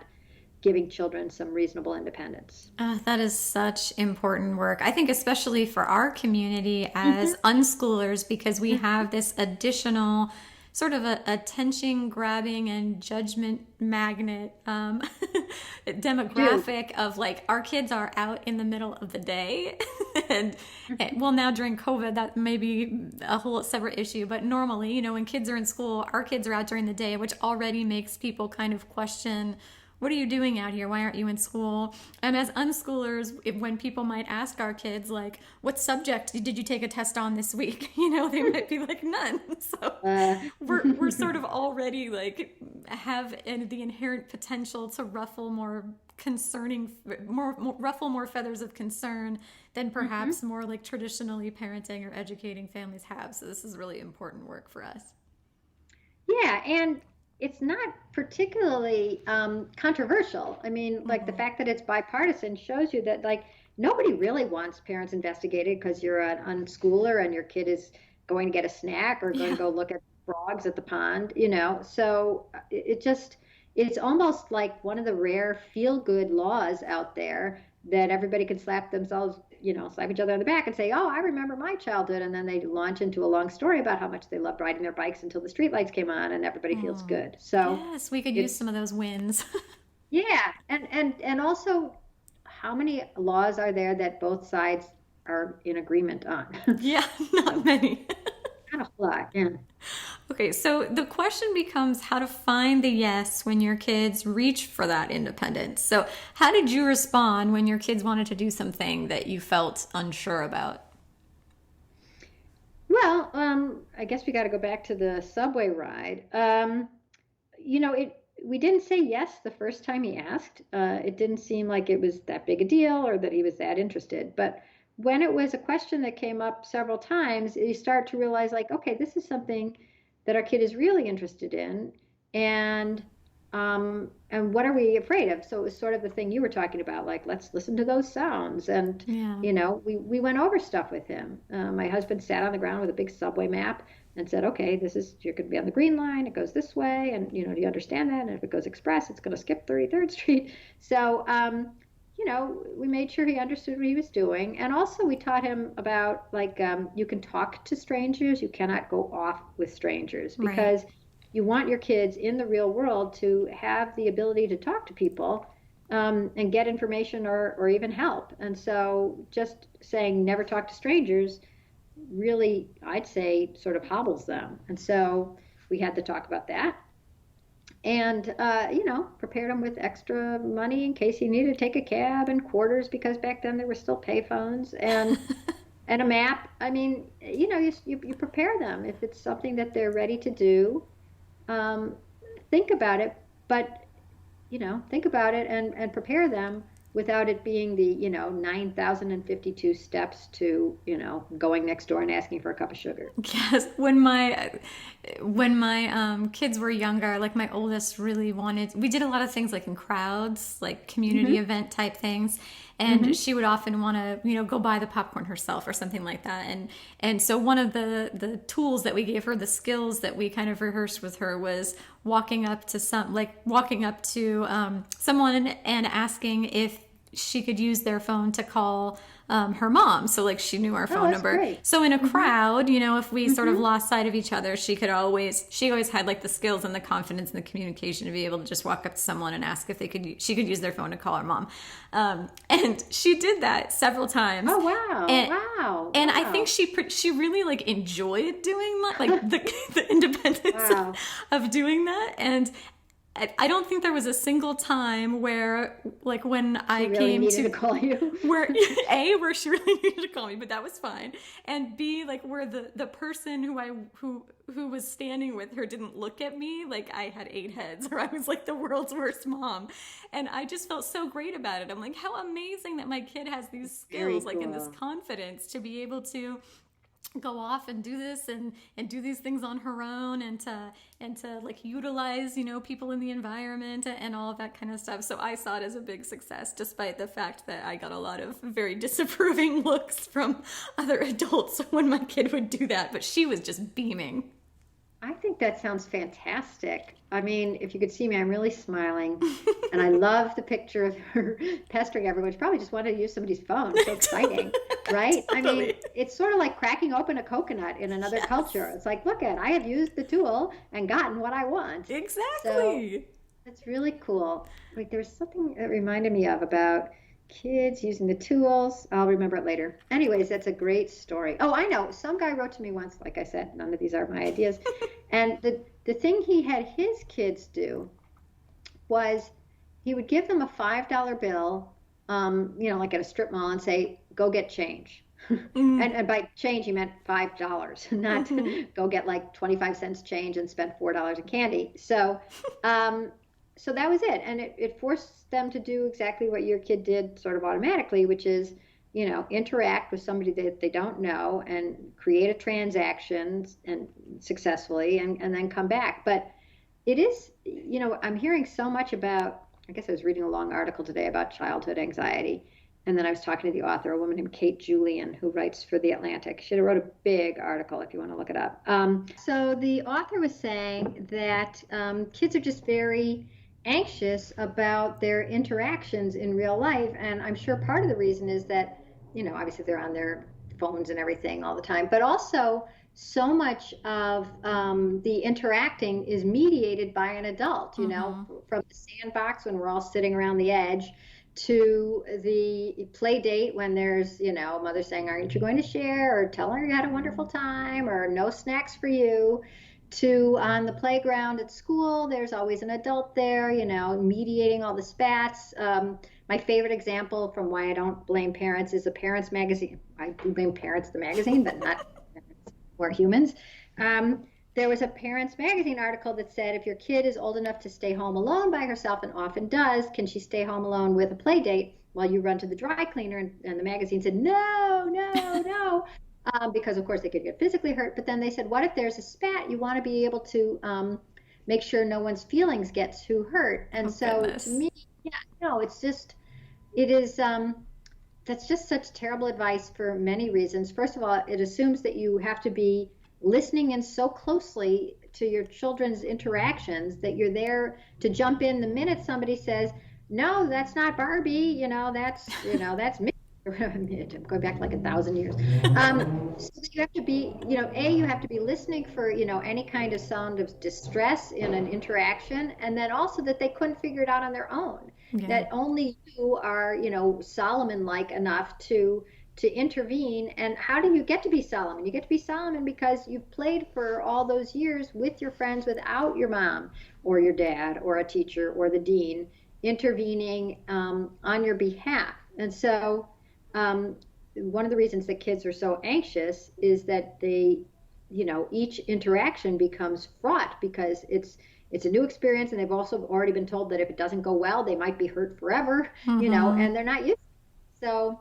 giving children some reasonable independence. That is such important work. I think especially for our community as unschoolers, because we have this additional sort of a attention grabbing and judgment magnet demographic of, like, our kids are out in the middle of the day. And well, now during COVID, that may be a whole separate issue. But normally, when kids are in school, our kids are out during the day, which already makes people kind of question, what are you doing out here? Why aren't you in school? And as unschoolers, when people might ask our kids, like, what subject did you take a test on this week? They might be like, none. So we're sort of already, like, have the inherent potential to ruffle more feathers of concern than perhaps more like traditionally parenting or educating families have. So this is really important work for us. Yeah, and it's not particularly controversial. I mean, like, the fact that it's bipartisan shows you that, like, nobody really wants parents investigated because you're an unschooler and your kid is going to get a snack or going to go look at frogs at the pond, So it just, it's almost like one of the rare feel-good laws out there that everybody can slap themselves, slap each other on the back and say, oh, I remember my childhood. And then they launch into a long story about how much they loved riding their bikes until the streetlights came on and everybody feels good. So yes, we could use some of those wins. yeah. And also, how many laws are there that both sides are in agreement on? Yeah, not many. Kind of fly. Yeah. Okay, so the question becomes how to find the yes when your kids reach for that independence. So, how did you respond when your kids wanted to do something that you felt unsure about? Well, I guess we got to go back to the subway ride. We didn't say yes the first time he asked. It didn't seem like it was that big a deal or that he was that interested. But when it was a question that came up several times, you start to realize, like, okay, this is something that our kid is really interested in, and what are we afraid of? So it was sort of the thing you were talking about, like, let's listen to those sounds, and Yeah. we went over stuff with him. My husband sat on the ground with a big subway map and said, okay, you're going to be on the green line, it goes this way, and do you understand that? And if it goes express, it's going to skip 33rd Street. So we made sure he understood what he was doing. And also we taught him about, like, you can talk to strangers, you cannot go off with strangers, because you want your kids in the real world to have the ability to talk to people and get information or even help. And so just saying never talk to strangers really, I'd say, sort of hobbles them. And so we had to talk about that. And, prepared him with extra money in case he needed to take a cab, and quarters, because back then there were still payphones, and and a map. I mean, you prepare them. If it's something that they're ready to do, think about it, but, think about it and prepare them without it being the, 9,052 steps to, going next door and asking for a cup of sugar. Yes, when my kids were younger, like my oldest really wanted, we did a lot of things like in crowds, like community event type things, and she would often want to, go buy the popcorn herself or something like that. And so one of the tools that we gave her, the skills that we kind of rehearsed with her, was walking up to someone and asking if she could use their phone to call her mom. So like she knew our phone number. Great. So in a crowd, if we sort of lost sight of each other, she always had like the skills and the confidence and the communication to be able to just walk up to someone and ask if she could use their phone to call her mom. And she did that several times. Oh, wow. Wow. And I think she really like enjoyed doing that, like the independence of doing that. And I don't think there was a single time where, like, when I really came needed to call you, where she really needed to call me, but that was fine, and B, like, where the person who was standing with her didn't look at me like I had 8 heads, or I was like the world's worst mom, and I just felt so great about it. I'm like, how amazing that my kid has these skills, like, and this confidence to be able to go off and do this and do these things on her own, and to like utilize people in the environment and all of that kind of stuff. So I saw it as a big success, despite the fact that I got a lot of very disapproving looks from other adults when my kid would do that, but she was just beaming. I think that sounds fantastic. I mean, if you could see me, I'm really smiling. And I love the picture of her pestering everyone. She probably just wanted to use somebody's phone. It's so exciting, right? Totally. I mean, it's sort of like cracking open a coconut in another culture. It's like, look I have used the tool and gotten what I want. Exactly. So it's really cool. Wait, there was something that reminded me of about kids using the tools. I'll remember it later. Anyways, that's a great story. Oh, I know. Some guy wrote to me once, like I said, none of these are my ideas. And the thing he had his kids do was he would give them a $5 bill, like at a strip mall, and say, go get change. And by change, he meant $5, not go get like 25 cents change and spend $4 in candy. So that was it. And it forced them to do exactly what your kid did sort of automatically, which is, interact with somebody that they don't know and create a transaction and successfully and then come back. But it is, I'm hearing so much about, I guess I was reading a long article today about childhood anxiety. And then I was talking to the author, a woman named Kate Julian, who writes for The Atlantic. She wrote a big article if you want to look it up. So the author was saying that kids are just very anxious about their interactions in real life. And I'm sure part of the reason is that, obviously they're on their phones and everything all the time, but also so much of the interacting is mediated by an adult, from the sandbox when we're all sitting around the edge to the play date when there's, mother saying, aren't you going to share, or tell her you had a wonderful time, or no snacks for you, to on the playground at school, there's always an adult there, mediating all the spats. My favorite example from why I don't blame parents is a parents magazine. I do blame parents, the magazine, but not parents, we're humans. There was a parents magazine article that said if your kid is old enough to stay home alone by herself, and often does, can she stay home alone with a play date while you run to the dry cleaner? And the magazine said, no, no, no. Because of course they could get physically hurt. But then they said, what if there's a spat? You want to be able to make sure no one's feelings get too hurt. And to me, it's just, that's just such terrible advice for many reasons. First of all, it assumes that you have to be listening in so closely to your children's interactions that you're there to jump in the minute somebody says, no, that's not Barbie, that's me. Going back like 1,000 years. So you have to be, you have to be listening for, any kind of sound of distress in an interaction, and then also that they couldn't figure it out on their own. Yeah. That only you are, Solomon-like enough to intervene. And how do you get to be Solomon? You get to be Solomon because you've played for all those years with your friends without your mom or your dad or a teacher or the dean intervening on your behalf. And so one of the reasons that kids are so anxious is that they, each interaction becomes fraught because it's a new experience, and they've also already been told that if it doesn't go well, they might be hurt forever, and they're not used to it. So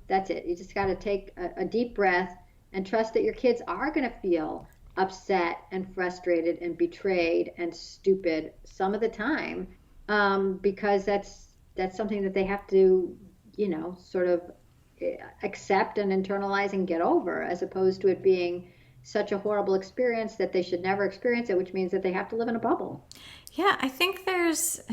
that's it. You just got to take a deep breath and trust that your kids are going to feel upset and frustrated and betrayed and stupid some of the time, because that's something that they have to, sort of accept and internalize and get over, as opposed to it being such a horrible experience that they should never experience it, which means that they have to live in a bubble. Yeah, I think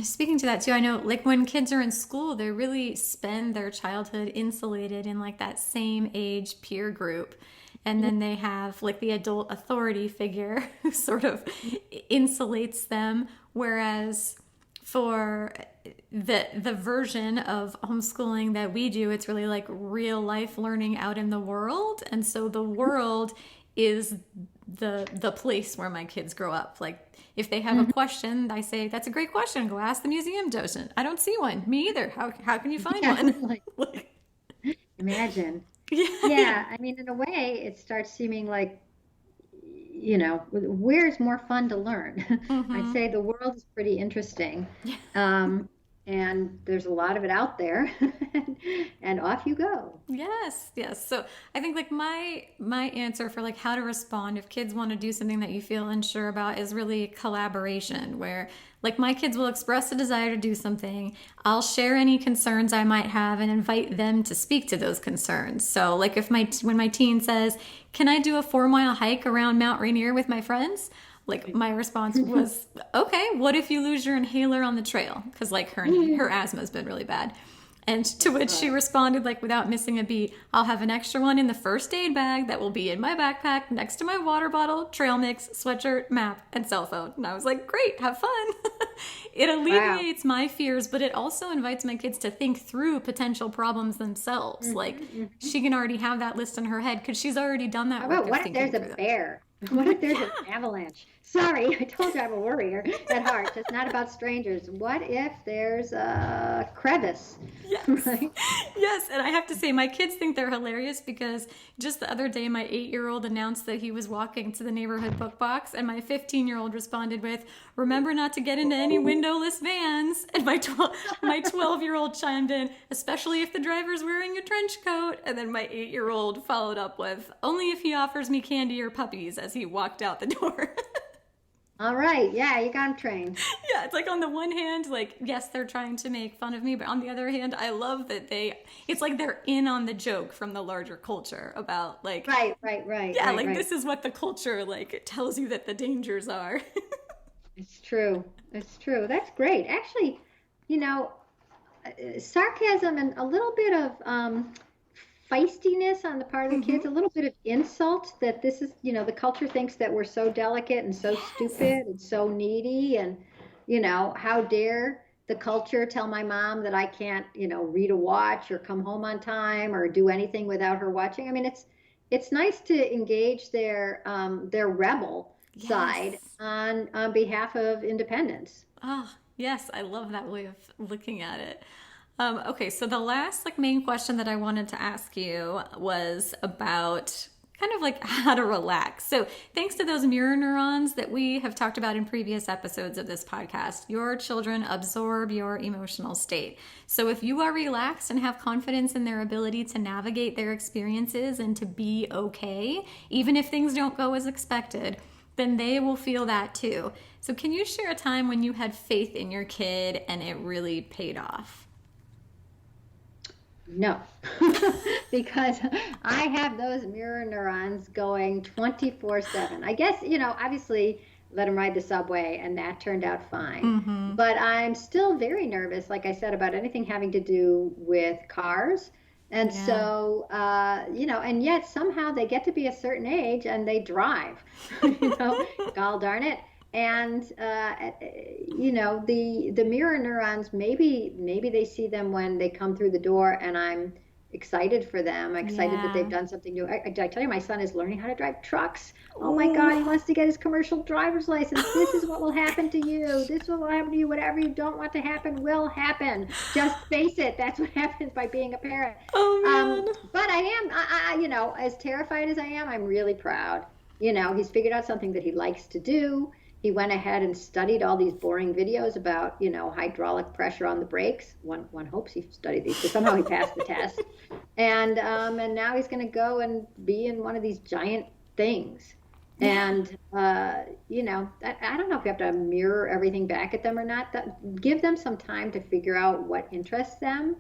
speaking to that too, I know like when kids are in school, they really spend their childhood insulated in like that same age peer group. And then they have like the adult authority figure who sort of insulates them. Whereas for the version of homeschooling that we do, it's really like real life learning out in the world. And so the world is the place where my kids grow up. Like if they have a question, I say, that's a great question. Go ask the museum docent. I don't see one. Me either. How can you find one? Imagine. Yeah. I mean, in a way, it starts seeming like, where's more fun to learn? I'd say the world is pretty interesting. And there's a lot of it out there, and off you go. Yes. So I think like my answer for like how to respond if kids want to do something that you feel unsure about is really collaboration, where like my kids will express a desire to do something. I'll share any concerns I might have and invite them to speak to those concerns. So like when my teen says, can I do a 4-mile hike around Mount Rainier with my friends? Like my response was, okay, what if you lose your inhaler on the trail? Because like her asthma has been really bad. And to which she responded, like without missing a beat, I'll have an extra one in the first aid bag that will be in my backpack next to my water bottle, trail mix, sweatshirt, map, and cell phone. And I was like, great, have fun. It alleviates my fears, but it also invites my kids to think through potential problems themselves. Like she can already have that list in her head because she's already done that. What if there's a bear? What if there's an avalanche? Sorry, I told you I'm a worrier at heart. It's not about strangers. What if there's a crevice? Yes. Right? Yes, and I have to say, my kids think they're hilarious because just the other day, my 8-year-old announced that he was walking to the neighborhood book box, and my 15-year-old responded with, remember not to get into any windowless vans. And my 12-year-old chimed in, especially if the driver's wearing a trench coat. And then my 8-year-old followed up with, only if he offers me candy or puppies, as he walked out the door. All right. Yeah, you got him trained. Yeah, it's like on the one hand, like, yes, they're trying to make fun of me, but on the other hand, I love that it's like they're in on the joke from the larger culture about like... Right. Yeah, this is what the culture, like, it tells you that the dangers are. It's true. It's true. That's great. Actually, you know, sarcasm and a little bit of feistiness on the part of the kids, a little bit of insult that this is, the culture thinks that we're so delicate and so stupid and so needy. And, how dare the culture tell my mom that I can't, read a watch or come home on time or do anything without her watching. I mean, it's nice to engage their rebel side on behalf of independence. Oh, yes, I love that way of looking at it. Okay, so the last main question that I wanted to ask you was about kind of how to relax. So thanks to those mirror neurons that we have talked about in previous episodes of this podcast, your children absorb your emotional state. So if you are relaxed and have confidence in their ability to navigate their experiences and to be okay, even if things don't go as expected, then they will feel that too. So can you share a time when you had faith in your kid and it really paid off? No, because I have those mirror neurons going 24/7. I guess, obviously let them ride the subway and that turned out fine. But I'm still very nervous, like I said, about anything having to do with cars. And so, and yet somehow they get to be a certain age and they drive, gall darn it. And the mirror neurons, maybe they see them when they come through the door, and I'm excited for them. I'm excited that they've done something new. I tell you, my son is learning how to drive trucks. Oh my God, he wants to get his commercial driver's license. This is what will happen to you. This is what will happen to you. Whatever you don't want to happen will happen. Just face it. That's what happens by being a parent. Oh man. But I am, as terrified as I am, I'm really proud. He's figured out something that he likes to do. He went ahead and studied all these boring videos about, hydraulic pressure on the brakes. One hopes he studied these, but somehow he passed the test. And now he's going to go and be in one of these giant things. And, I don't know if you have to mirror everything back at them or not. Give them some time to figure out what interests them,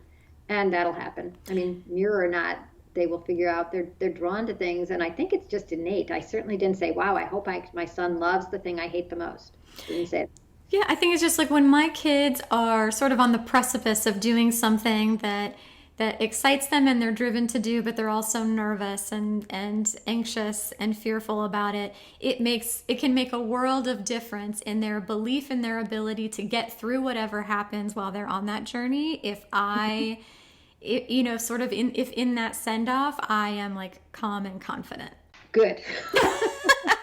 and that'll happen. I mean, mirror or not, they will figure out they're drawn to things, and I think it's just innate. I certainly didn't say, wow, I hope my son loves the thing I hate the most. Didn't say it. Yeah, I think it's just when my kids are sort of on the precipice of doing something that excites them and they're driven to do, but they're also nervous and anxious and fearful about it. It can make a world of difference in their belief in their ability to get through whatever happens while they're on that journey. If if in that send off, I am calm and confident. Good.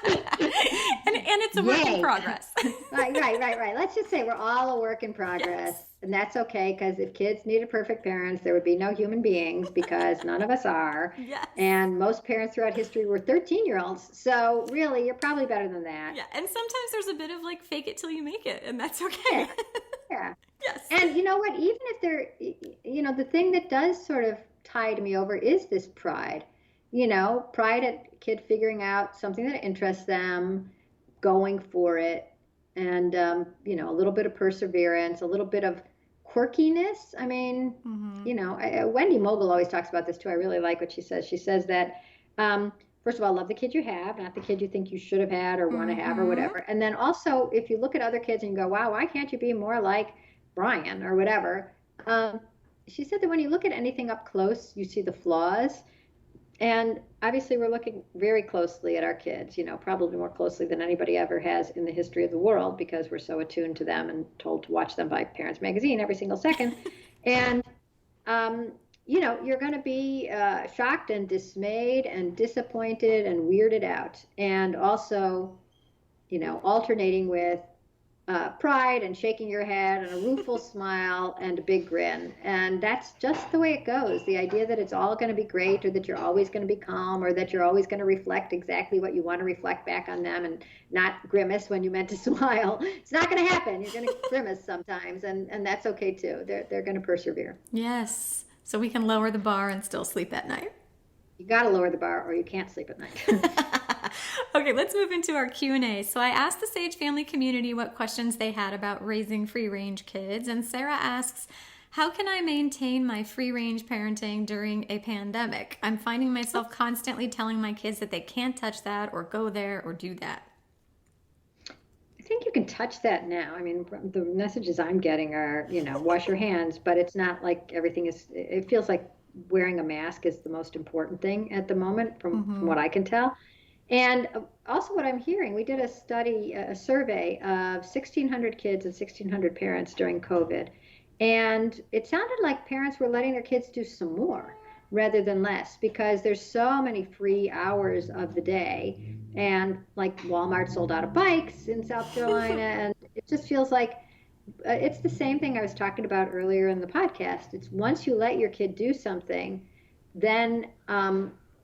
and it's a work in progress. Right. Let's just say we're all a work in progress. Yes. And that's okay, because if kids needed perfect parents, there would be no human beings, because none of us are. Yes. And most parents throughout history were 13-year-olds. So really, you're probably better than that. Yeah. And sometimes there's a bit of fake it till you make it, and that's okay. Yeah. Yes. And you know what? Even if they're, the thing that does sort of tide me over is this pride. Pride at kid figuring out something that interests them, going for it, and, a little bit of perseverance, a little bit of quirkiness. I mean, Wendy Mogul always talks about this too. I really like what she says. She says that, first of all, love the kid you have, not the kid you think you should have had or want to have or whatever. And then also, if you look at other kids and you go, wow, why can't you be more like Brian or whatever? She said that when you look at anything up close, you see the flaws. And obviously, we're looking very closely at our kids, probably more closely than anybody ever has in the history of the world, because we're so attuned to them and told to watch them by Parents Magazine every single second. And, you're going to be shocked and dismayed and disappointed and weirded out. And also, alternating with pride and shaking your head and a rueful smile and a big grin. And that's just the way it goes. The idea that it's all going to be great, or that you're always going to be calm, or that you're always going to reflect exactly what you want to reflect back on them and not grimace when you meant to smile. It's not going to happen. You're going to grimace sometimes, and that's okay too. They're going to persevere. Yes. So we can lower the bar and still sleep at night. You got to lower the bar or you can't sleep at night. Okay, let's move into our Q&A. So I asked the Sage family community what questions they had about raising free-range kids, and Sarah asks, how can I maintain my free-range parenting during a pandemic? I'm finding myself constantly telling my kids that they can't touch that or go there or do that. I think you can touch that now. I mean, the messages I'm getting are, wash your hands, but it's not like everything is, it feels like wearing a mask is the most important thing at the moment from what I can tell. And also what I'm hearing, we did a study, a survey of 1,600 kids and 1,600 parents during COVID. And it sounded like parents were letting their kids do some more rather than less because there's so many free hours of the day. And like Walmart sold out of bikes in South Carolina. And it just feels like it's the same thing I was talking about earlier in the podcast. It's once you let your kid do something, then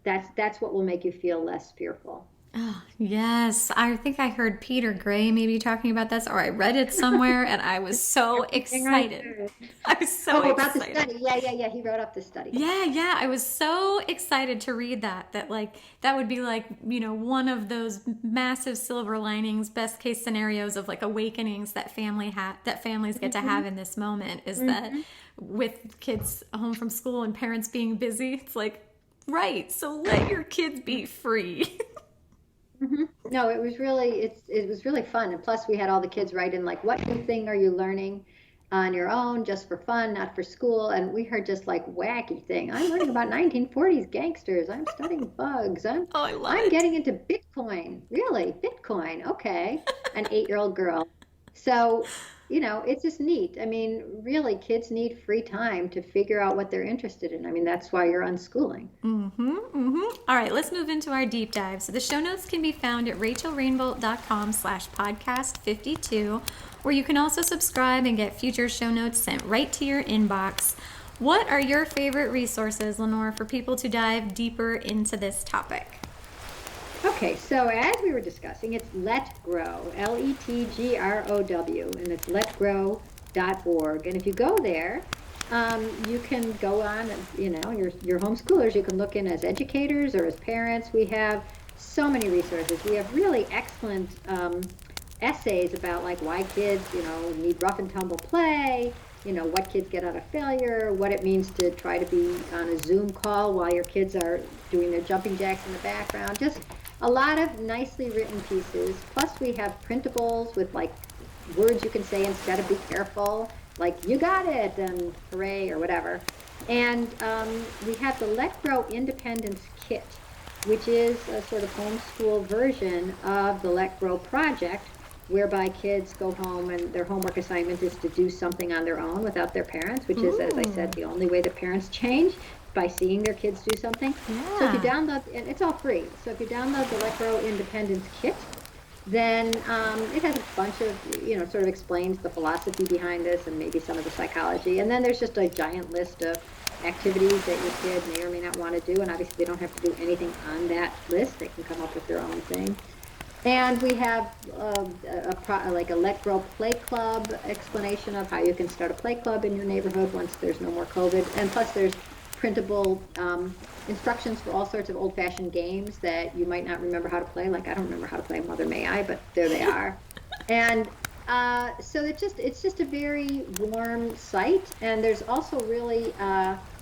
that's what will make you feel less fearful. Oh, yes. I think I heard Peter Gray maybe talking about this, or I read it somewhere, and I was so excited. I was so excited. About the study. Yeah. He wrote up the study. Yeah. I was so excited to read that that would be like, one of those massive silver linings, best case scenarios of like awakenings that families get to have in this moment is that with kids home from school and parents being busy, it's like, right, so let your kids be free. No, it was really fun. And plus we had all the kids write in like, what new thing are you learning on your own, just for fun, not for school? And we heard just like wacky thing. I'm learning about 1940s gangsters. I'm studying bugs. I'm getting into Bitcoin. Really? Bitcoin. Okay. An 8-year-old girl. So, it's just neat. I mean, really, kids need free time to figure out what they're interested in. I mean, that's why you're unschooling. All right, let's move into our deep dive. So the show notes can be found at rachelrainbolt.com/podcast52, where you can also subscribe and get future show notes sent right to your inbox. What are your favorite resources, Lenore, for people to dive deeper into this topic? Okay, so as we were discussing, it's Let Grow, LETGROW, and it's letgrow.org. And if you go there, you can go on, your homeschoolers, you can look in as educators or as parents. We have so many resources. We have really excellent essays about like why kids, need rough and tumble play, what kids get out of failure, what it means to try to be on a Zoom call while your kids are doing their jumping jacks in the background. Just a lot of nicely written pieces. Plus we have printables with like words you can say instead of be careful, like you got it and hooray or whatever. And we have the Let Grow Independence Kit, which is a sort of homeschool version of the Let Grow project, whereby kids go home and their homework assignment is to do something on their own without their parents, which is, as I said, the only way that parents change, by seeing their kids do something. Yeah. So if you download, and it's all free, so if you download the Let Grow Independence Kit, then it has a bunch of, sort of explains the philosophy behind this and maybe some of the psychology. And then there's just a giant list of activities that your kid may or may not want to do, and obviously they don't have to do anything on that list. They can come up with their own thing. And we have like a Let Grow Play Club explanation of how you can start a play club in your neighborhood once there's no more COVID. And plus there's printable instructions for all sorts of old-fashioned games that you might not remember how to play. Like I don't remember how to play Mother May I, but there they are. And so it's just a very warm site. And there's also really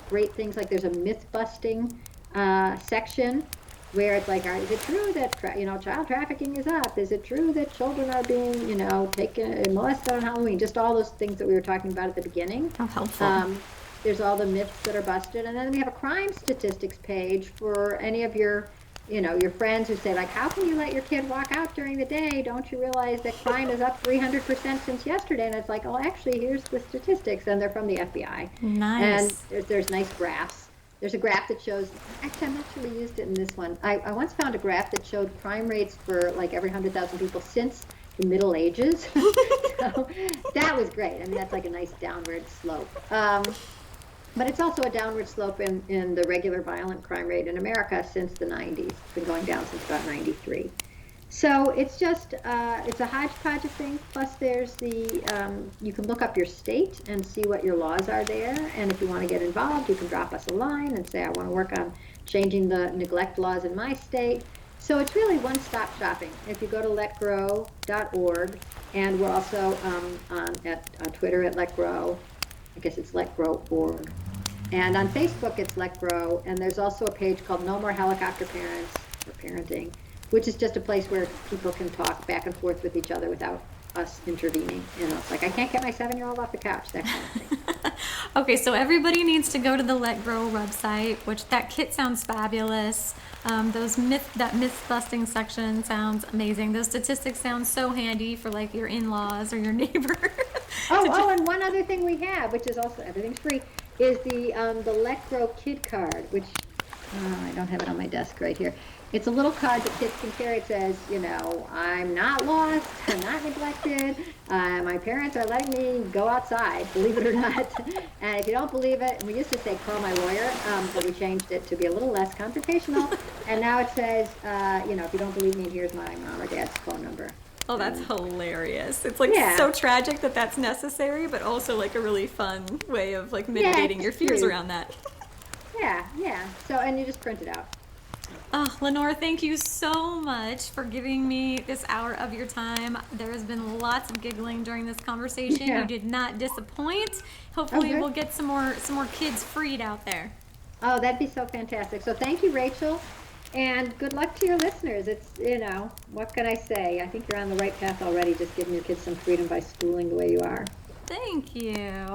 great things, like there's a myth-busting section where it's like, is it true that child trafficking is up? Is it true that children are being taken molested on Halloween? Just all those things that we were talking about at the beginning. How helpful. There's all the myths that are busted, and then we have a crime statistics page for any of your friends who say like, how can you let your kid walk out during the day? Don't you realize that crime is up 300% since yesterday? And it's like, oh, actually, here's the statistics, and they're from the FBI. Nice. And there's nice graphs. There's a graph that shows, actually, I'm not sure we used it in this one. I once found a graph that showed crime rates for like every 100,000 people since the Middle Ages. So that was great. I mean, that's like a nice downward slope. But it's also a downward slope in the regular violent crime rate in America since the 90s. It's been going down since about 93. So it's just, it's a hodgepodge of things. Plus there's you can look up your state and see what your laws are there. And if you want to get involved, you can drop us a line and say, I want to work on changing the neglect laws in my state. So it's really one-stop shopping. If you go to letgrow.org, and we're also on Twitter at letgrow. I guess it's letgrow.org. And on Facebook, it's Let Grow. And there's also a page called No More Helicopter Parents or Parenting, which is just a place where people can talk back and forth with each other without us intervening. It's like, I can't get my 7-year-old off the couch, that kind of thing. Okay, so everybody needs to go to the Let Grow website, which that kit sounds fabulous. That myth-busting section sounds amazing. Those statistics sound so handy for like your in-laws or your neighbor. And one other thing we have, which is also, everything's free, is the Let Grow Kid card, which I don't have it on my desk right here. It's a little card that kids can carry. It says, I'm not lost, I'm not neglected, my parents are letting me go outside, believe it or not. And if you don't believe it, we used to say call my lawyer, but we changed it to be a little less confrontational. And now it says, if you don't believe me, here's my mom or dad's phone number. Oh, that's hilarious. It's like so tragic that that's necessary, but also like a really fun way of like mitigating your fears around that. Yeah. So, and you just print it out. Oh, Lenore, thank you so much for giving me this hour of your time. There has been lots of giggling during this conversation. Yeah. You did not disappoint. Hopefully we'll get some more kids freed out there. Oh, that'd be so fantastic. So thank you, Rachel, and good luck to your listeners. It's, what can I say? I think you're on the right path already, just giving your kids some freedom by schooling the way you are. Thank you.